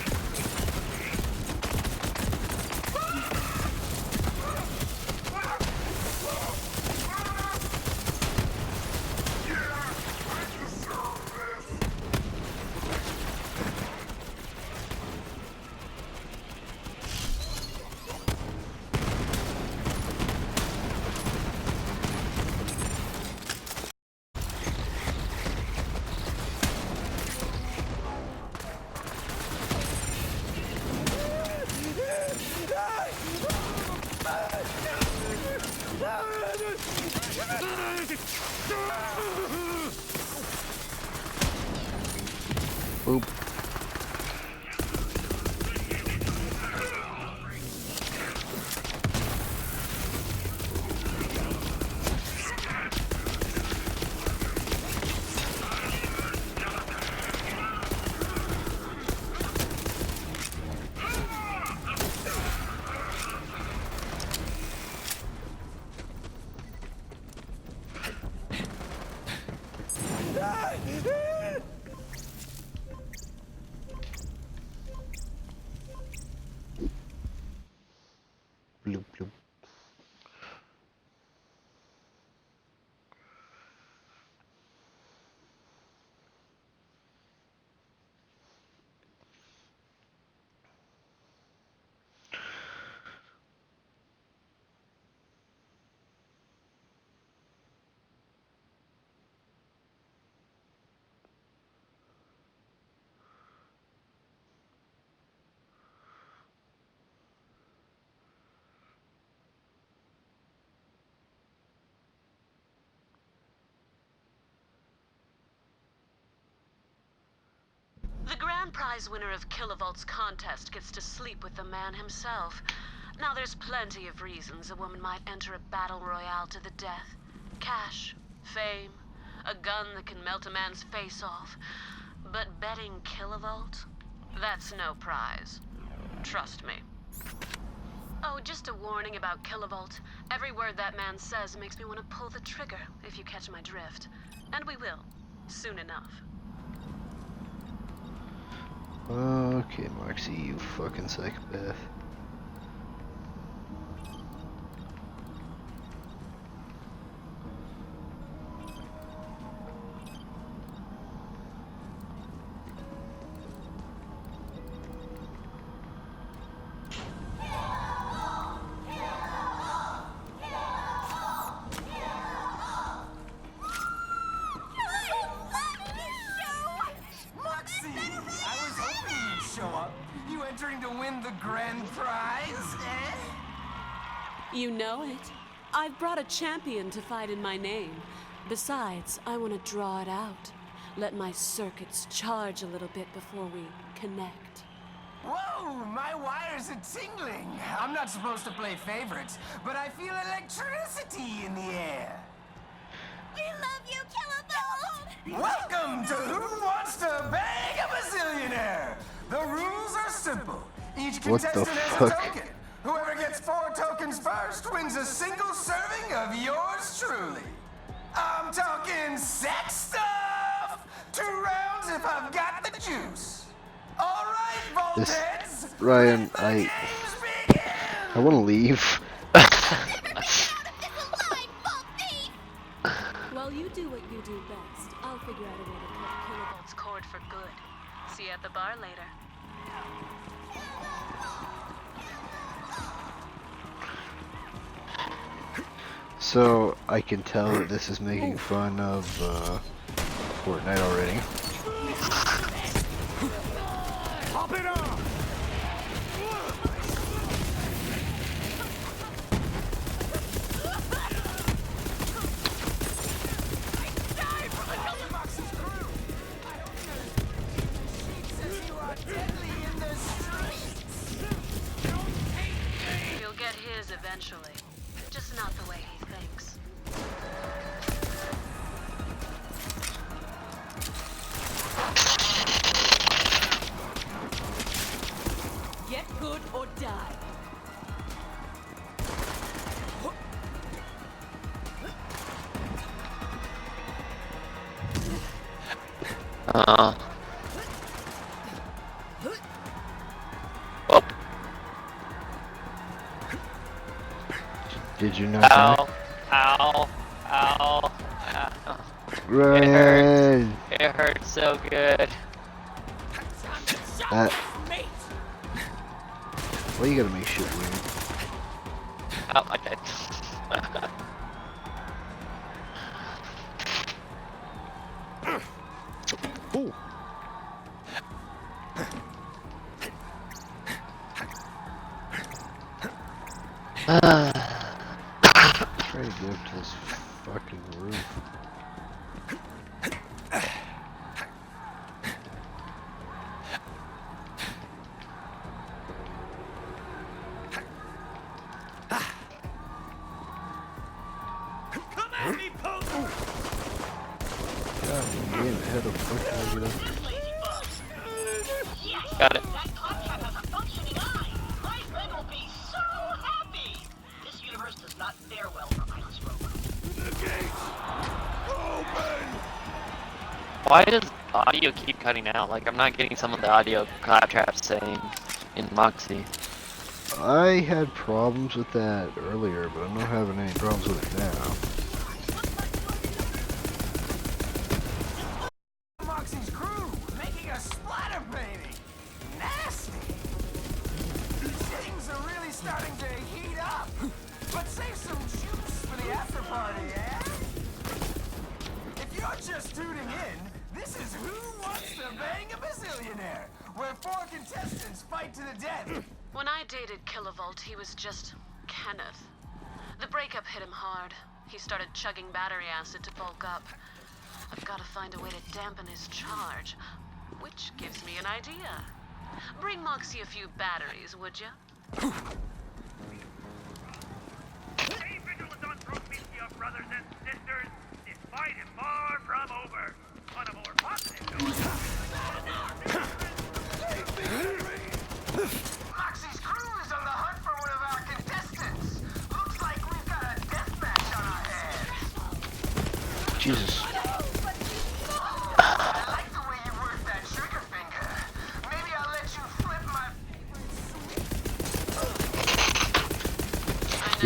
S1: Oop. Bloop, bloop.
S13: The grand prize winner of Kilovolt's contest gets to sleep with the man himself. Now, there's plenty of reasons a woman might enter a battle royale to the death. Cash, fame, a gun that can melt a man's face off. But betting Kilovolt? That's no prize. Trust me. Oh, just a warning about Kilovolt. Every word that man says makes me want to pull the trigger, if you catch my drift. And we will. Soon enough.
S1: Okay, Moxie, you fucking psychopath.
S14: Moxie, I was hoping you'd show up. You entering to win the grand prize, eh?
S15: You know it. I've brought a champion to fight in my name. Besides, I want to draw it out. Let my circuits charge a little bit before we connect.
S14: Whoa, my wires are tingling. I'm not supposed to play favorites, but I feel electricity in the air.
S2: We love you, Kilovolt!
S14: Welcome to Who Wants to Bang a Bazillionaire? The rules are simple. Each
S1: What the
S14: contestant has a
S1: fuck?
S14: token. Whoever gets 4 tokens first wins a single serving of yours truly. I'm talking sex stuff! 2 rounds if I've got the juice. All right,
S1: This
S14: Voltheads.
S1: Ryan, I want to leave.
S15: Well, you do what you do best. I'll figure out a way to cut Kilovolt's cord for good.
S13: See you at the bar later.
S1: So I can tell that this is making fun of Fortnite already.
S12: Pop it up!
S13: He'll get his eventually. Just not the way he thinks.
S15: Get good or die.
S1: Did you not?
S4: Ow, ow, ow, ow.
S1: Ryan.
S4: It hurts so good.
S1: Why you gotta make shit weird?
S4: Oh, okay.
S1: Ooh. Try to get up to this fucking roof.
S12: Come at me, Pope!
S1: God damn, how the fuck did I get up?
S4: Got it.
S7: That podcast has a functioning eye. My friend will be so happy. This universe does not fare well for mindless robots.
S12: The gates! Open!
S4: Why does audio keep cutting out? Like, I'm not getting some of the audio claptraps saying in Moxie.
S1: I had problems with that earlier, but I'm not having any problems with it now.
S14: Moxie's crew making a splatter painting. Nasty. Things are really starting to heat up. But save some juice for the after party, eh? If you're just tuning in, this is Who Wants to Bang a Bazillionaire, where 4 contestants fight to the death.
S13: When I dated Kilovolt, he was just Kenneth. The breakup hit him hard. He started chugging battery acid to bulk up. I've got to find a way to dampen his charge, which gives me an idea. Bring Moxie a few batteries, would you?
S1: Jesus.
S14: I like the way you work that trigger finger. Maybe I'll let you flip my...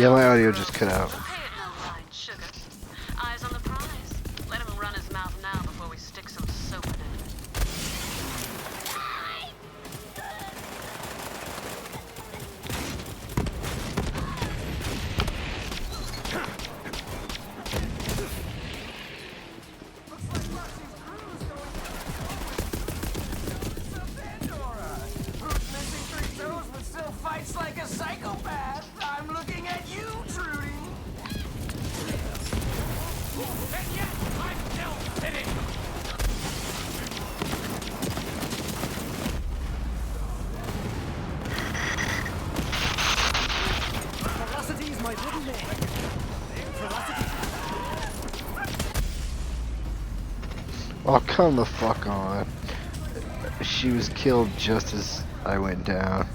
S1: Yeah, my audio just cut out.
S13: Pay it no mind, sugar. Eyes on the prize. Let him run his mouth now before we stick some soap in it.
S14: Fights like a psychopath. I'm looking at you, Trudy. And yet, I'm still sitting.
S12: Velocity's my little name. Velocity.
S1: Oh, come the fuck on. She was killed just as I went down.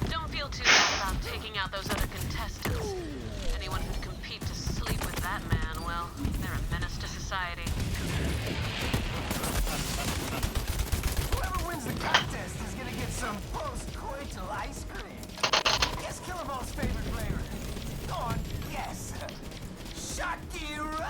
S13: Don't feel too bad about taking out those other contestants. Anyone who'd compete to sleep with that man, well, they're a menace to society.
S14: Whoever wins the contest is gonna get some post-coital ice cream. Guess Killavolt's favorite flavor. Go on, guess. Shakiro!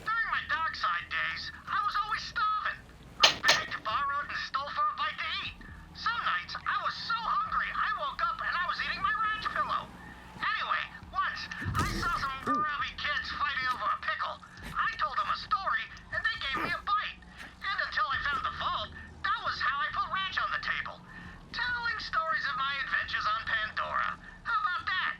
S7: During my dockside days, I was always starving. I begged, borrowed, and stole for a bite to eat. Some nights, I was so hungry, I woke up and I was eating my ranch pillow. Anyway, once, I saw some grubby kids fighting over a pickle. I told them a story, and they gave me a bite. And until I found the vault, that was how I put ranch on the table. Telling stories of my adventures on Pandora. How about that?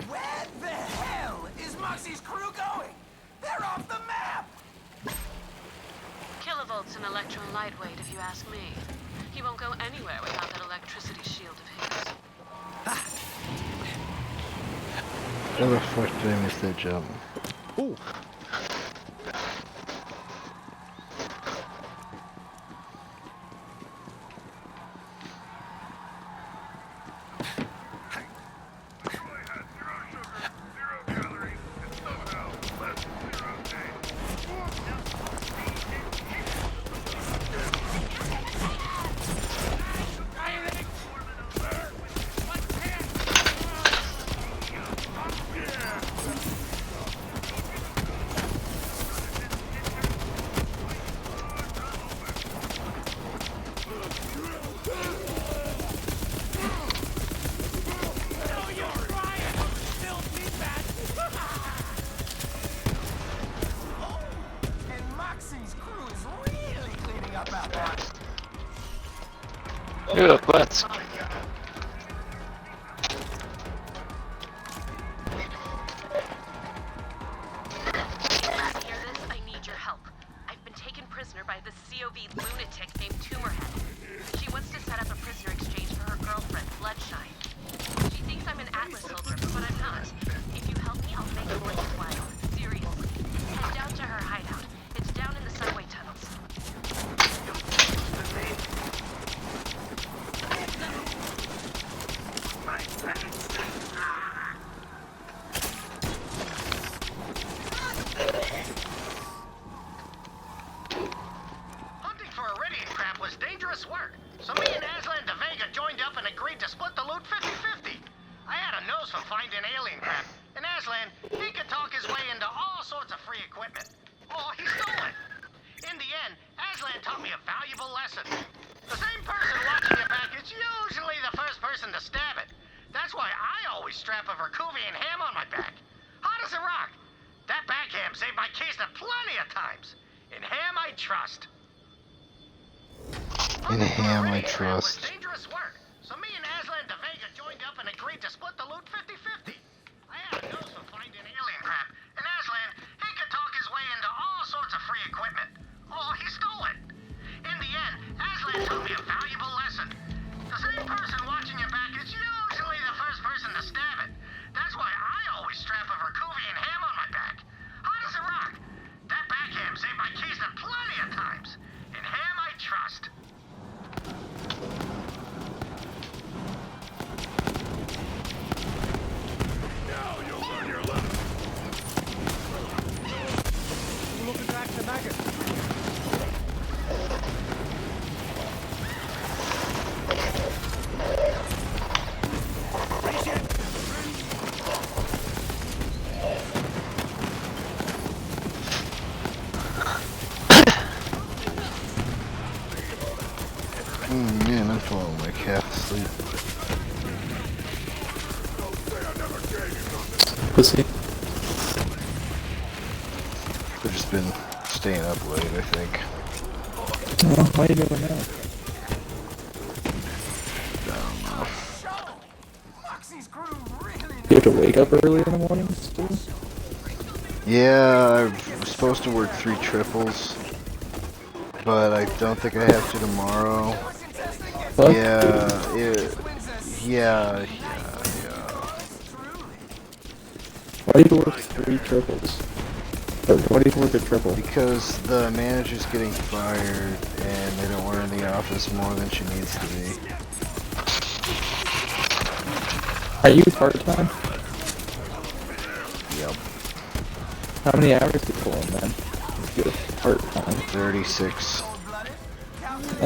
S14: Where the hell is Moxie's crew going? They're off the map!
S13: Kilovolt's an electron lightweight, if you ask me. He won't go anywhere without that electricity shield of his.
S1: How the fuck did I miss that jump? Ooh.
S14: And Moxie's crew is really cleaning up out there.
S4: Ooh, let's.
S13: Hear this? I need your help. I've been taken prisoner by this COV lunatic named Tumorhead. She wants to set up a prisoner exchange for her girlfriend, Bloodshine. She thinks I'm an Atlas soldier, but I'm not. If you help me, I'll make it worthwhile. Seriously. Head down to her hideout. It's down in the subway tunnels.
S7: Hunting for Iridian crap was dangerous work, so me and Aslan de Vega joined up and agreed to split the loot 50-50. I had a nose for finding alien crap, And Aslan, he could talk his way into all sorts of free equipment. Or he stole it. In the end, Aslan taught me a valuable lesson. The same person watching your back is usually the first person to stab it. That's why I always strap a Verkuvian ham on my back. Hot as a rock. That back ham saved my case plenty of times. In ham I trust.
S1: In ham I trust.
S7: Dangerous work. So me and Aslan de Vega joined up and agreed to split the loot 50-50. I had a nose for finding alien crap, and Aslan, he could talk his way into all sorts of free equipment. Or he stole it. In the end, Aslan taught me a valuable lesson. The same person watching your back is usually the first person to stab it. That's why I always strap a Verkuvian ham on my back. Hot as a rock. That back ham saved my case plenty of times. In ham I trust.
S6: Now you'll learn your lesson.
S12: Look at back the maggot.
S1: Man, I'm falling like half asleep.
S3: Pussy.
S1: I've just been staying up late, I think.
S3: Oh, why are you doing that? You have to wake up early in the mornings too?
S1: Yeah, I was supposed to work 3 triples, but I don't think I have to tomorrow.
S3: Fuck.
S1: Yeah.
S3: Why do you work 3 triples? Or why do you work a triple?
S1: Because the manager's getting fired, and they don't want her in the office more than she needs to be.
S3: Are you part-time?
S1: Yep.
S3: How many hours do you pull in then? If you're part-time.
S1: 36.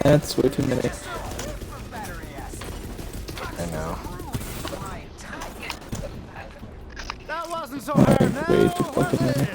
S3: That's way too many.
S1: I know.
S12: That wasn't so hard now.
S3: Way too fucking many.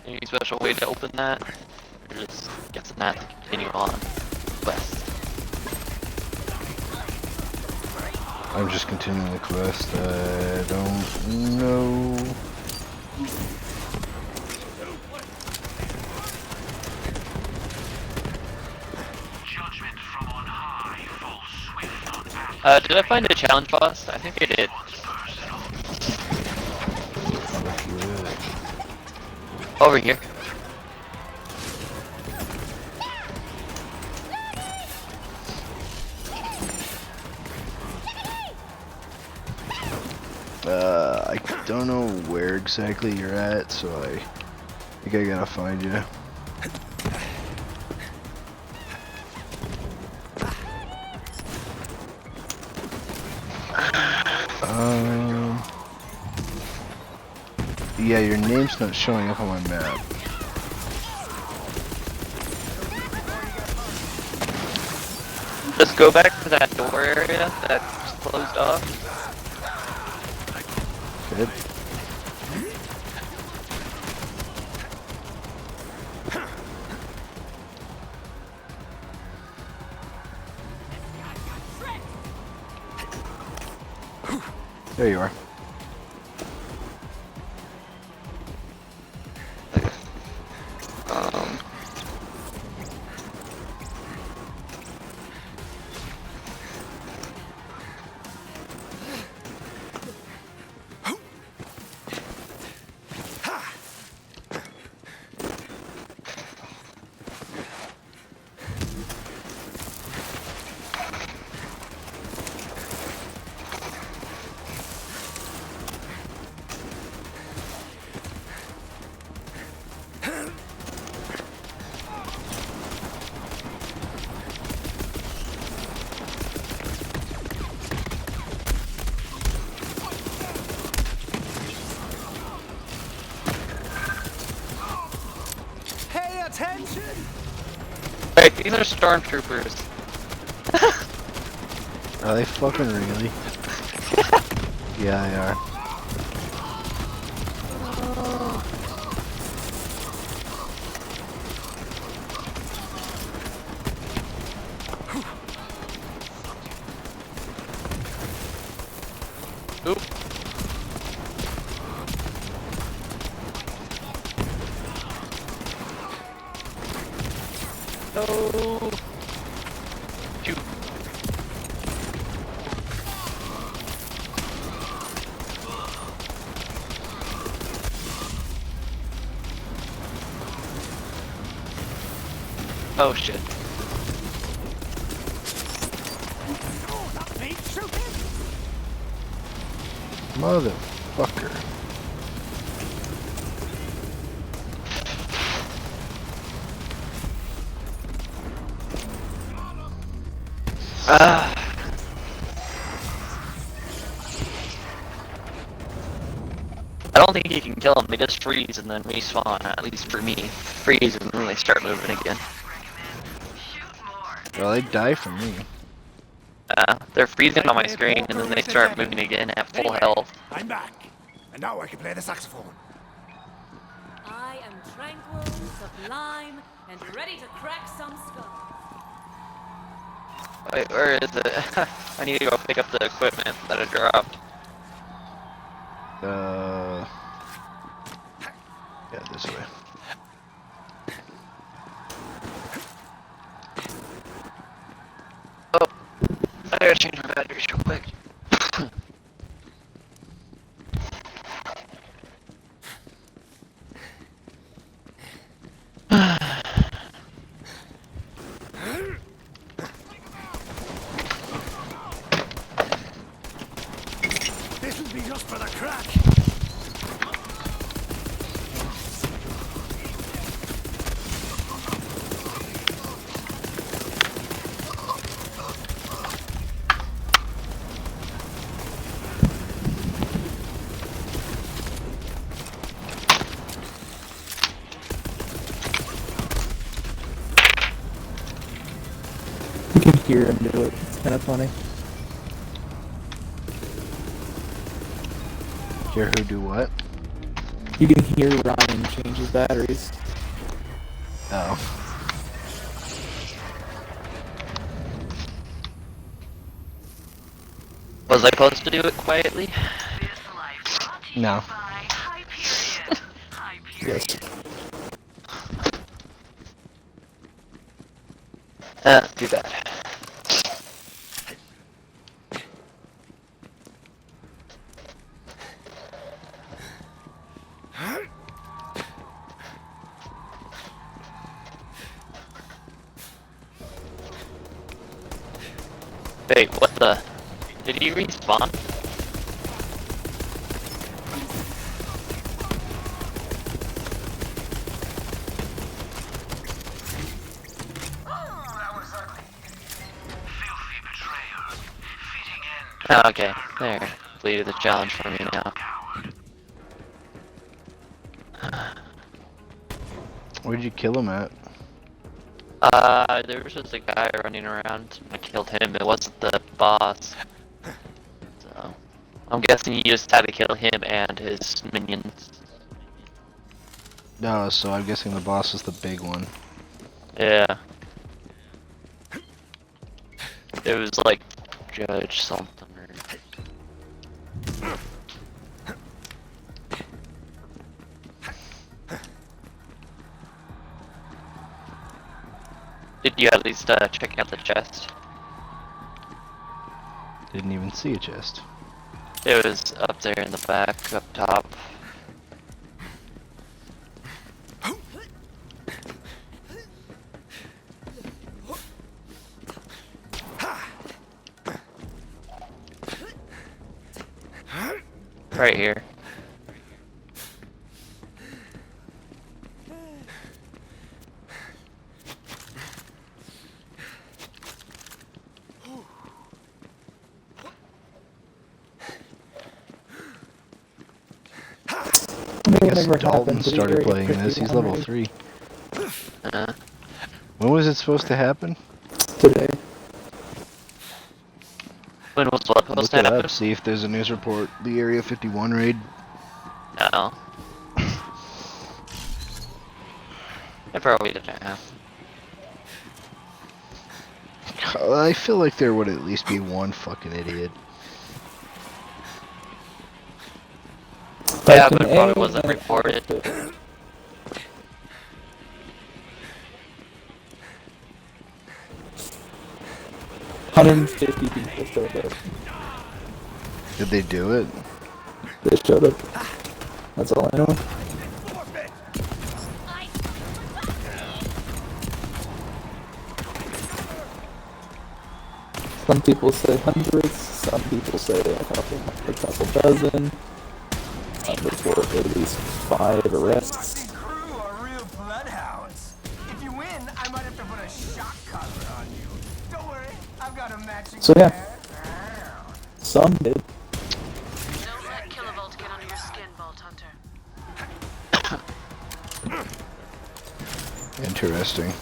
S4: Any special way to open that? Or just guessing that to continue on quest?
S1: I'm just continuing the quest. I don't know.
S7: Judgment from on high falls swift on
S4: Did I find a challenge boss? I think I did. Over here.
S1: I don't know where exactly you're at, so I think I gotta find you. Yeah, your name's not showing up on my map.
S4: Just go back to that door area that's closed off.
S1: Good. There you are.
S4: Wait, these are stormtroopers.
S1: Are they fucking really? Yeah, they are.
S4: Oop. No. Shoot. Oh shit.
S1: Motherfucker.
S4: I don't think you can kill them. They just freeze and then respawn. At least for me, freeze and then they start moving again.
S1: Well, they die for me.
S4: They're freezing on my screen and then they start moving again at full health.
S6: I'm back, and now I can play the saxophone.
S15: I am tranquil, sublime, and ready to crack some skulls.
S4: Wait, where is it? I need to go pick up the equipment that I dropped.
S1: Yeah, this way.
S4: Oh, I gotta change my batteries real quick.
S6: This'll be just for the crack.
S3: You can hear him do it. It's kind of funny.
S1: Hear who do what?
S3: You can hear Ryan change his batteries.
S1: Oh.
S4: Was I supposed to do it quietly?
S1: No.
S3: Yes.
S4: Too bad. Wait, what the? Did he respawn? Oh, okay, there. Completed the challenge for me now.
S1: Where'd you kill him at?
S4: There was just a guy running around. I killed him. It wasn't the boss. So, I'm guessing you just had to kill him and his minions.
S1: No, so I'm guessing the boss is the big one.
S4: Yeah. It was like Judge something or... Did you at least check out the chest?
S1: Didn't even see a chest.
S4: It was up there in the back, up top. Right here.
S1: I guess Dalton started playing this. He's level 3. When was it supposed to happen?
S3: Today.
S4: When was what supposed
S1: Look
S4: to
S1: it
S4: happen?
S1: up, see if there's a news report. The Area 51 raid.
S4: No. It probably didn't happen.
S1: I feel like there would at least be one fucking idiot.
S4: Yeah, but it probably wasn't reported.
S3: 150 people showed up.
S1: Did they do it?
S3: They showed up. That's all I know. Some people say hundreds, some people say a couple dozen. Some report at least 5 arrests.
S14: Crew are real bloodhounds. If you win, I might have to put a shock collar on you. Don't worry, I've got a matching
S3: So yeah,
S14: pair.
S3: some did.
S13: Don't let Kilovolt get under your skin, Vault Hunter.
S1: Interesting.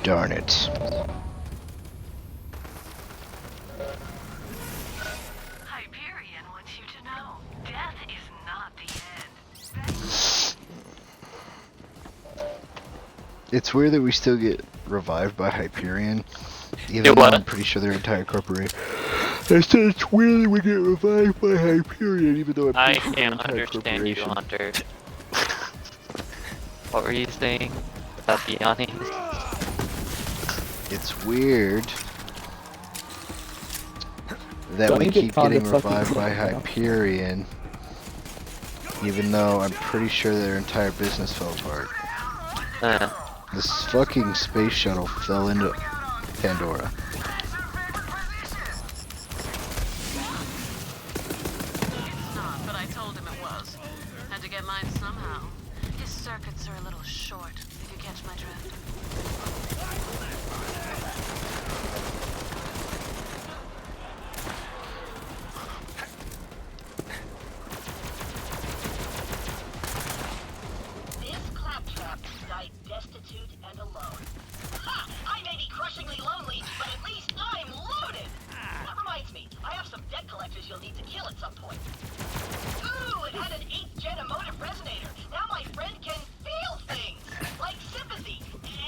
S1: Darn it.
S16: Hyperion wants you to know, death is not the end.
S1: It's weird that we still get revived by Hyperion, even
S4: Get
S1: though
S4: what?
S1: I'm pretty sure their entire corporation. I said it's weird that we get revived by Hyperion, even though I'm
S4: I
S1: pretty sure their
S4: can't
S1: entire
S4: understand you,
S1: corporation.
S4: Hunter. What were you saying about the yawning?
S1: It's weird that
S3: Don't
S1: we
S3: you get
S1: keep
S3: caught
S1: getting
S3: in fucking
S1: revived by
S3: now?
S1: Hyperion, even though I'm pretty sure their entire business fell apart. This fucking space shuttle fell into Pandora.
S13: It's not, but I told him it was. Had to get mine somehow. His circuits are a little short, if you catch my drift.
S16: This claptrap died destitute and alone. Ha! I may be crushingly lonely, but at least I'm loaded! That reminds me, I have some debt collectors you'll need to kill at some point. Ooh, it had an 8th gen emotive resonator. Now my friend can feel things, like sympathy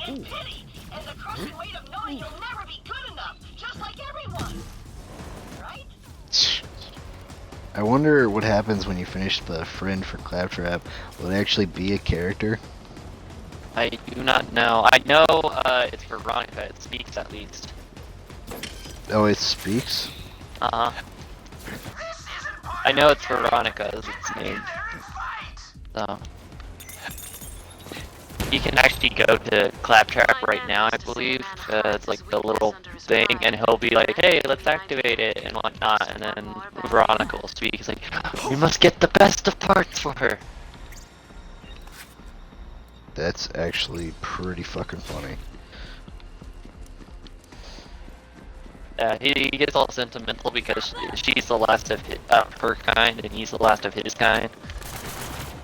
S16: and pity, and the crushing weight of knowing you'll never be good enough, just like everyone. Right?
S1: I wonder what happens when you finish the friend for Claptrap. Will it actually be a character?
S4: I do not know. I know it's Veronica. It speaks at least.
S1: Oh, it speaks?
S4: Uh-huh. I know it's Veronica is its name. So. You can actually go to Claptrap right now, I believe. It's like the little thing, and he'll be like, hey, let's activate it, and whatnot, and then Veronica will speak. He's like, we must get the best of parts for her.
S1: That's actually pretty fucking funny.
S4: He gets all sentimental because she's the last of her kind, and he's the last of his kind.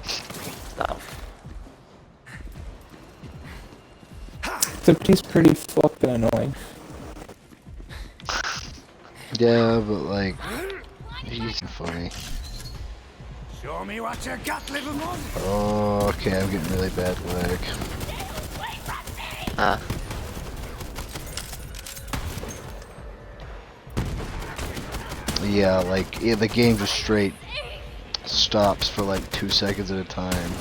S4: So.
S3: Except he's pretty fucking annoying.
S1: Yeah, but like, he's funny.
S6: Show me what you got, little one.
S1: Oh, okay, I'm getting really bad lag. Yeah, like, the game just straight stops for like 2 seconds at a time.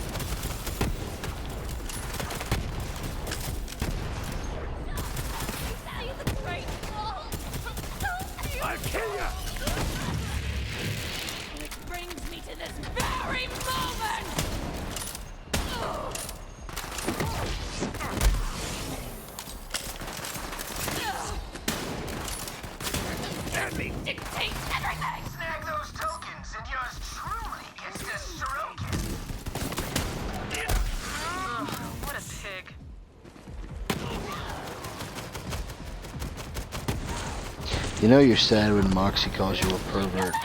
S1: You know you're sad when Moxie calls you a pervert.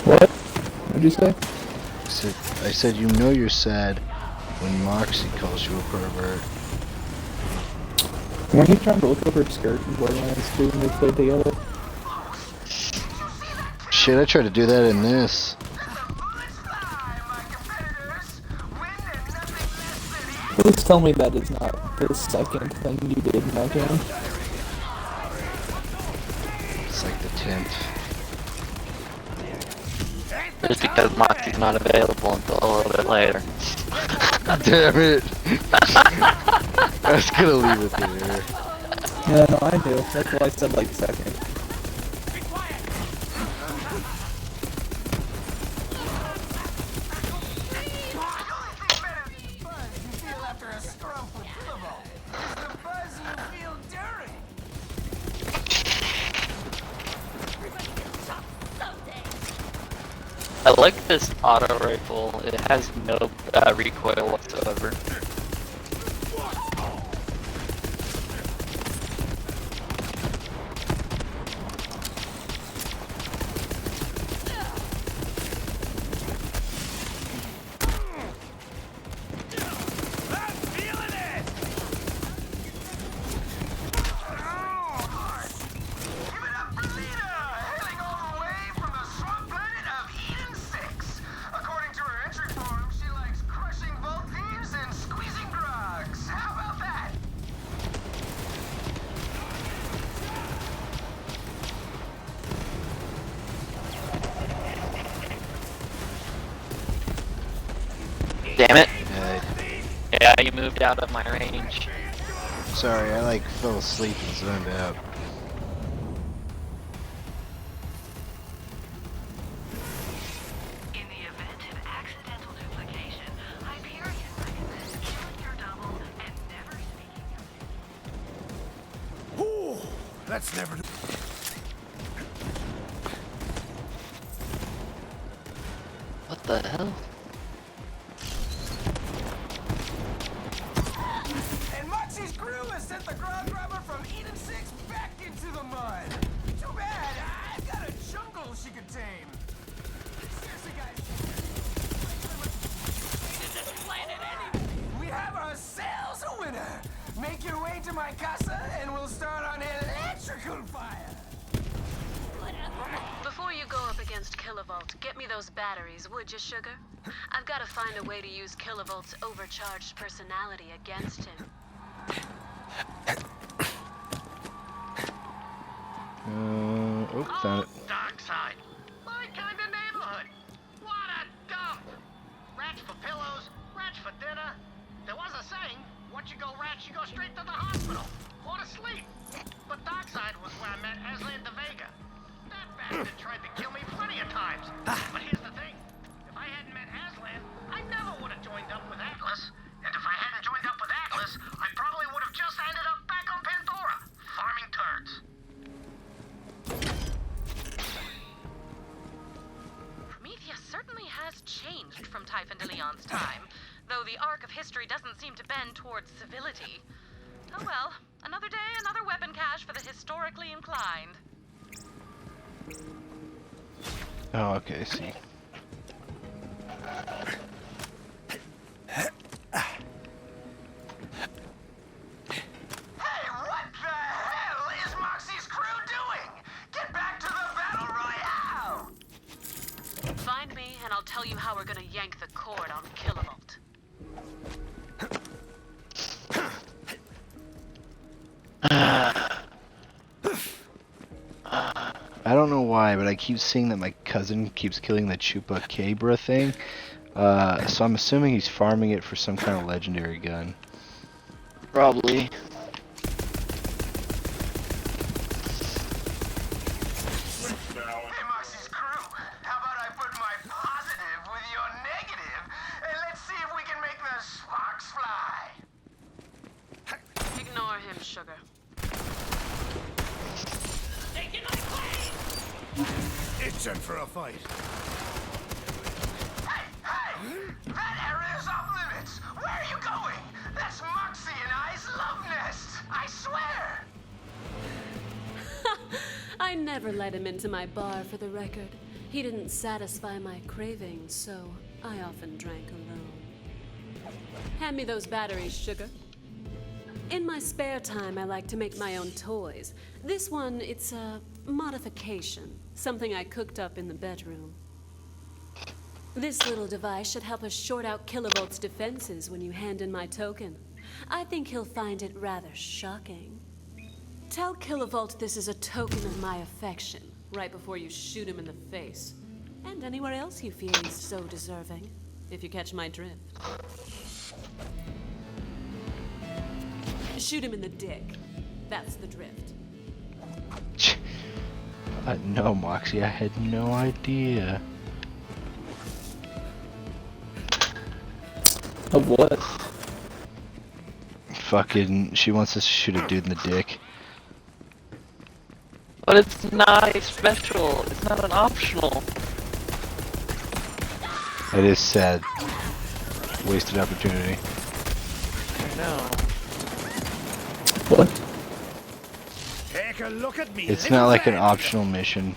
S3: What? What'd you say?
S1: I said you know you're sad when Moxie calls you a pervert.
S3: Weren't you trying to look over her skirt in Borderlands 2 when they played together?
S1: Shit, I tried to do that in this.
S3: Please tell me that is not the second thing you did in that game.
S1: It's like the 10th.
S4: Just because Moxie's not available until a little bit later.
S1: Damn it! I was gonna leave it there.
S3: Yeah, no, I do. That's why I said like second.
S4: I like this auto rifle. It has no recoil whatsoever. Damn it. Yeah, you moved out of my range.
S1: Sorry, I like fell asleep and zoned out.
S16: In the event of accidental duplication, Hyperion recommends killing your double and never speaking of it.
S6: Ooh, that's never.
S4: What the hell?
S14: And Moxie's crew has sent the ground grabber from Eden 6 back into the mud. Too bad. I've got a jungle she could tame. Seriously, guys. We have ourselves a winner. Make your way to my casa and we'll start on electrical fire.
S13: Before you go up against Kilovolt, get me those batteries, would you, Sugar? I've got to find a way to use Kilovolt's overcharged personality against him.
S1: Found it.
S7: Dockside. My kind of neighborhood. What a dump. Rats for pillows, rats for dinner. There was a saying, once you go rats, you go straight to the hospital. Or to sleep. But Dockside was where I met Aslan de Vega. That bastard tried to kill me plenty of times. But here's the thing. If I hadn't met Aslan, I never would have joined up with Atlas. And if I hadn't joined up with Atlas, I probably would have just ended up back on Pandora, farming turds.
S13: Prometheus certainly has changed from Typhon de Leon's time, though the arc of history doesn't seem to bend towards civility. Oh well, another day, another weapon cache for the historically inclined.
S1: Oh, okay, see.
S14: Hey, what the hell is Moxie's crew doing? Get back to the battle royale!
S13: Find me, and I'll tell you how we're gonna yank the cord on Kilovolt.
S1: I don't know why, but I keep seeing that my cousin keeps killing the Chupacabra thing. So I'm assuming he's farming it for some kind of legendary gun.
S4: Probably.
S14: Hey, Moxie's crew, how about I put my positive with your negative, and let's see if we can make the sparks fly.
S13: Ignore him, Sugar.
S6: Itching for a fight.
S14: Hey! That area's off limits! Where are you going? That's Moxie and I's love nest! I
S15: I never let him into my bar, for the record. He didn't satisfy my cravings, so I often drank alone. Hand me those batteries, sugar. In my spare time, I like to make my own toys. This one, it's a modification, something I cooked up in the bedroom. This little device should help us short out Kilovolt's defenses when you hand in my token. I think he'll find it rather shocking. Tell Kilovolt this is a token of my affection, right before you shoot him in the face. And anywhere else you feel he's so deserving, if you catch my drift. Shoot him in the dick. That's the drift.
S1: No, Moxie, I had no idea.
S3: Of what?
S1: Fucking, she wants us to shoot a dude in the dick.
S4: But it's not a special. It's not an optional.
S1: It is sad. Wasted opportunity.
S4: I know.
S3: What?
S12: Take a look at me.
S1: It's not like an optional mission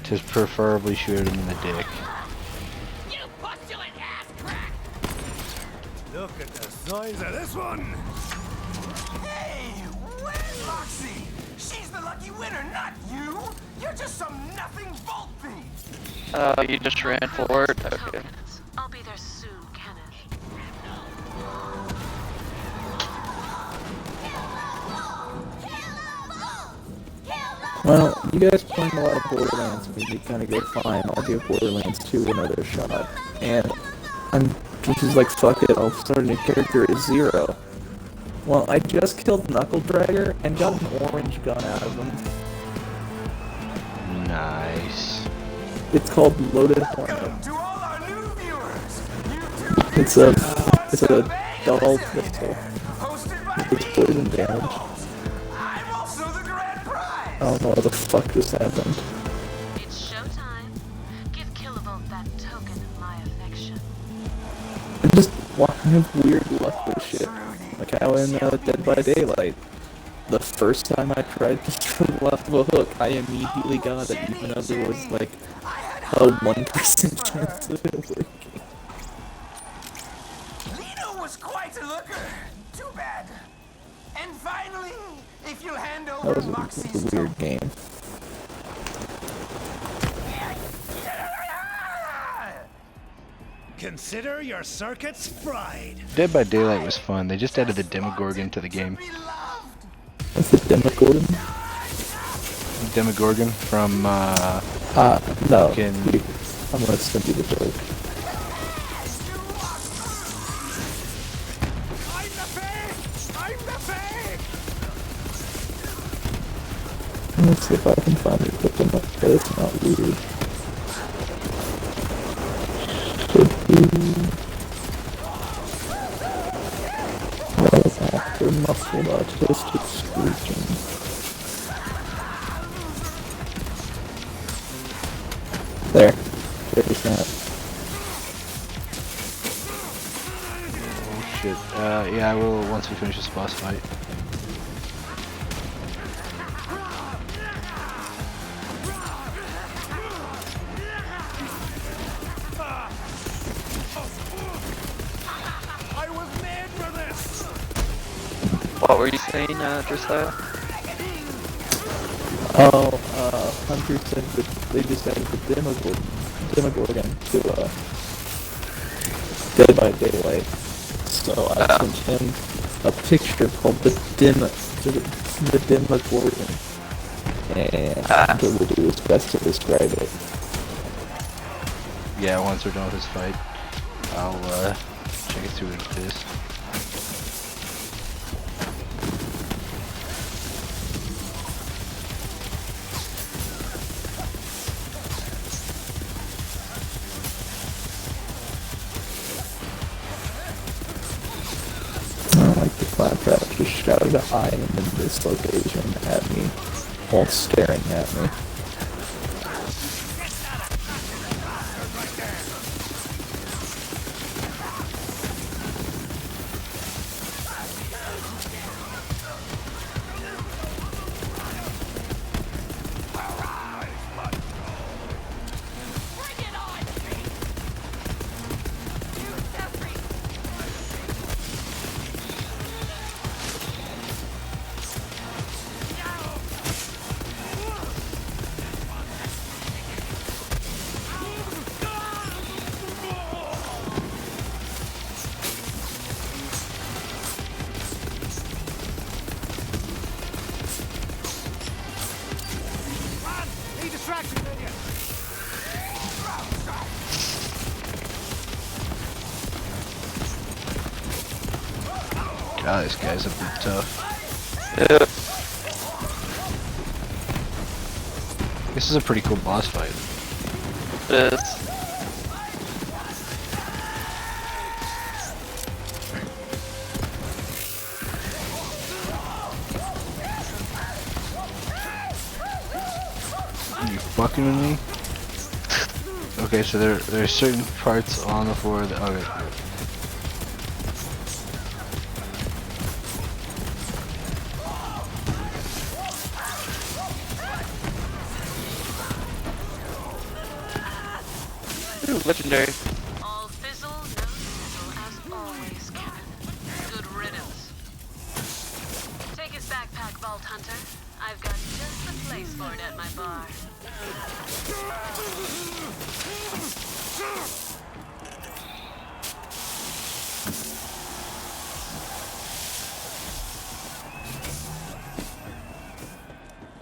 S1: to preferably shoot him in the dick.
S7: You postulant ass crack!
S12: Look at the size of this one.
S14: Hey, where's Moxie? She's the lucky winner, not you. You're just some nothing Volt thief.
S4: You just ran forward? Okay.
S13: I'll be there soon, Kenneth.
S3: Well, you guys playing a lot of Borderlands made me kind of go, fine, I'll give Borderlands 2 another shot. And I'm just like, fuck it, I'll start a new character at 0. Well, I just killed Knuckle Dragger and got an orange gun out of him.
S1: Nice.
S3: It's called Loaded Hornet.
S14: To all our new viewers,
S3: It's a dull pistol. It's poison damage.
S14: I'm also the grand prize.
S3: I don't know what the fuck just happened.
S13: It's showtime. Give Kilovolt that token of my affection.
S3: I have weird luck with shit. Like how in Dead by Daylight, the first time I tried to throw off of a hook, I immediately got it, even though there was like a 1% chance of it working.
S14: Lino was quite a looker. Too bad. And finally, if you'll hand
S3: That
S14: over
S3: was
S14: Moxie's
S3: a weird game.
S12: Consider your circuits fried.
S1: Dead by Daylight was fun. They just added the Demogorgon to the game.
S3: What's the Demogorgon?
S1: Demogorgon from,
S3: no.
S1: fucking...
S3: I'm gonna send you the joke.
S12: I'm the fake! I'm the fake!
S3: Let's see if I can find it quick enough, but it's not weird. After muffled artistic screeching. There. There's that.
S1: Oh shit. Yeah, I will once we finish this boss fight.
S12: I was made for this!
S4: What were you saying, Dressel?
S3: Oh, Hunter said that they just added the Demogorgon to, Dead by Daylight. So I sent him a picture called the Demogorgon. And he will do his best to describe it.
S1: Yeah, once we're done with this fight, I'll, check it through what it is.
S3: Like the Claptrap just shouted I am in this location at me while staring at me.
S12: distraction, idiot!
S1: God, this guy's a bit tough.
S4: Yeah.
S1: This is a pretty cool boss fight.
S4: It is.
S1: Are you fucking with me? Okay, so there are certain parts on the floor that. Okay.
S4: Ooh, legendary.
S13: All fizzle, no sizzle, as always, Kevin. Good riddance. Take his backpack, Vault Hunter. I've got just the place for it at my bar.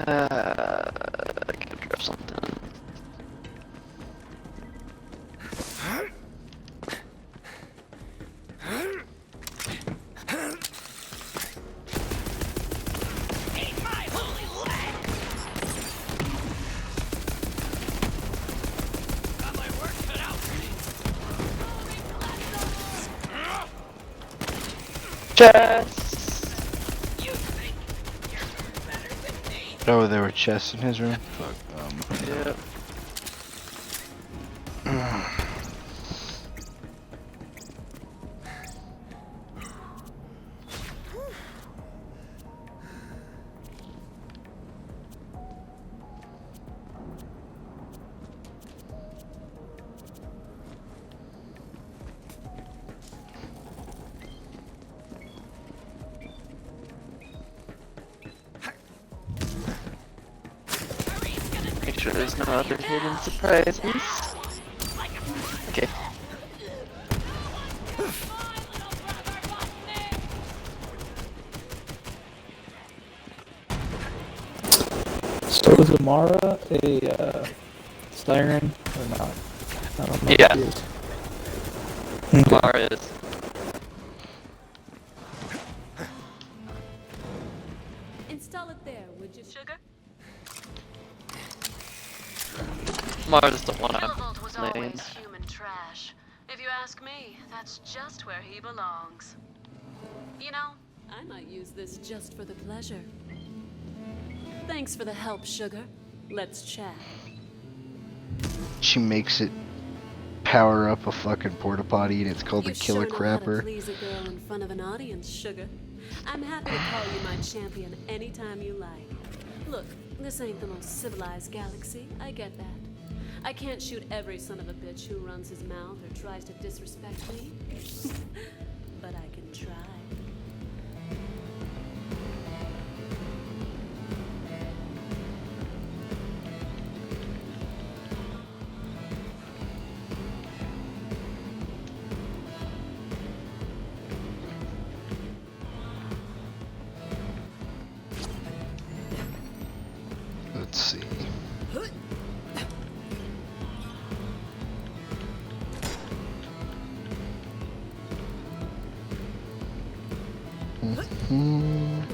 S4: I can drop something. Chests!
S1: Oh, there were chests in his room? Fuck.
S4: Yep. Make sure there's no other hidden surprises. Okay.
S3: So is Amara a siren or not? I don't know if
S4: Yeah.
S3: she is.
S4: Mara is.
S15: Install it there, would you, Sugar?
S4: Mara's the one
S13: Kilovolt was
S4: I'm playing.
S13: always human trash. If you ask me, that's just where he belongs. You know,
S15: I might use this just for the pleasure. Thanks for the help, Sugar. Let's chat.
S1: She makes it power up a fucking porta potty, and it's called the
S15: You
S1: Killer
S15: sure know how to
S1: Crapper.
S15: please a girl in front of an audience, Sugar. I'm happy to call you my champion anytime you like. Look, this ain't the most civilized galaxy. I get that. I can't shoot every son of a bitch who runs his mouth or tries to disrespect me. But I can try.
S1: Let's see. Mhm.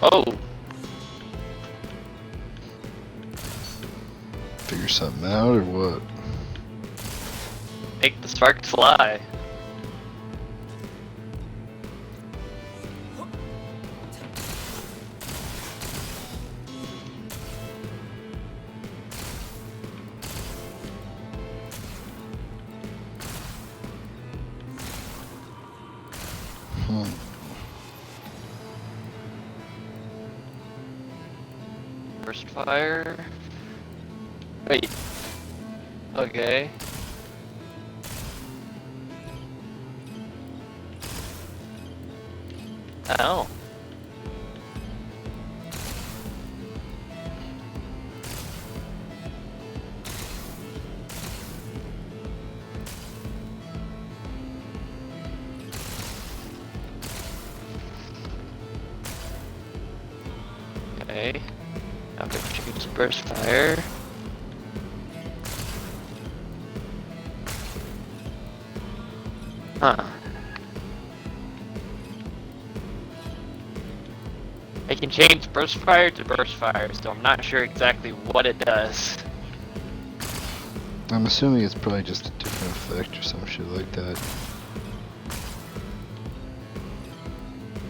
S4: Oh!
S1: Figure something out or what?
S4: Make the sparks fly. burst fire. Wait. Okay. Oh. Okay. I'm gonna choose burst fire. Huh. I can change burst fire to burst fire, so I'm not sure exactly what it does.
S1: I'm assuming it's probably just a different effect or some shit like that.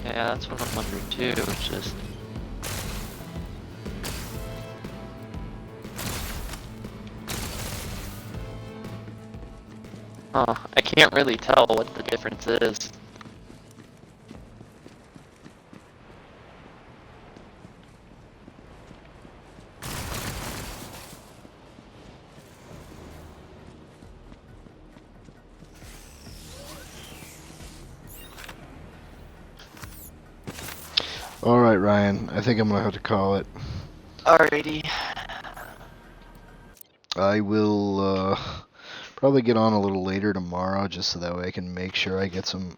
S4: Yeah, that's what I'm wondering too. It's just. Huh, I can't really tell what the difference is.
S1: Alright, Ryan, I think I'm gonna have to call it.
S4: Alrighty.
S1: I will probably get on a little later tomorrow, just so that way I can make sure I get some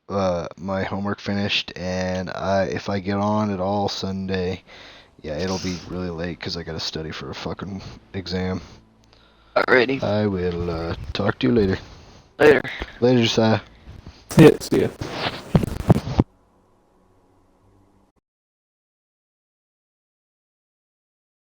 S1: my homework finished. And if I get on at all Sunday, yeah, it'll be really late because I gotta study for a fucking exam.
S4: Alrighty.
S1: I will talk to you later.
S4: Later.
S1: Later, Josiah.
S3: Yeah, see ya.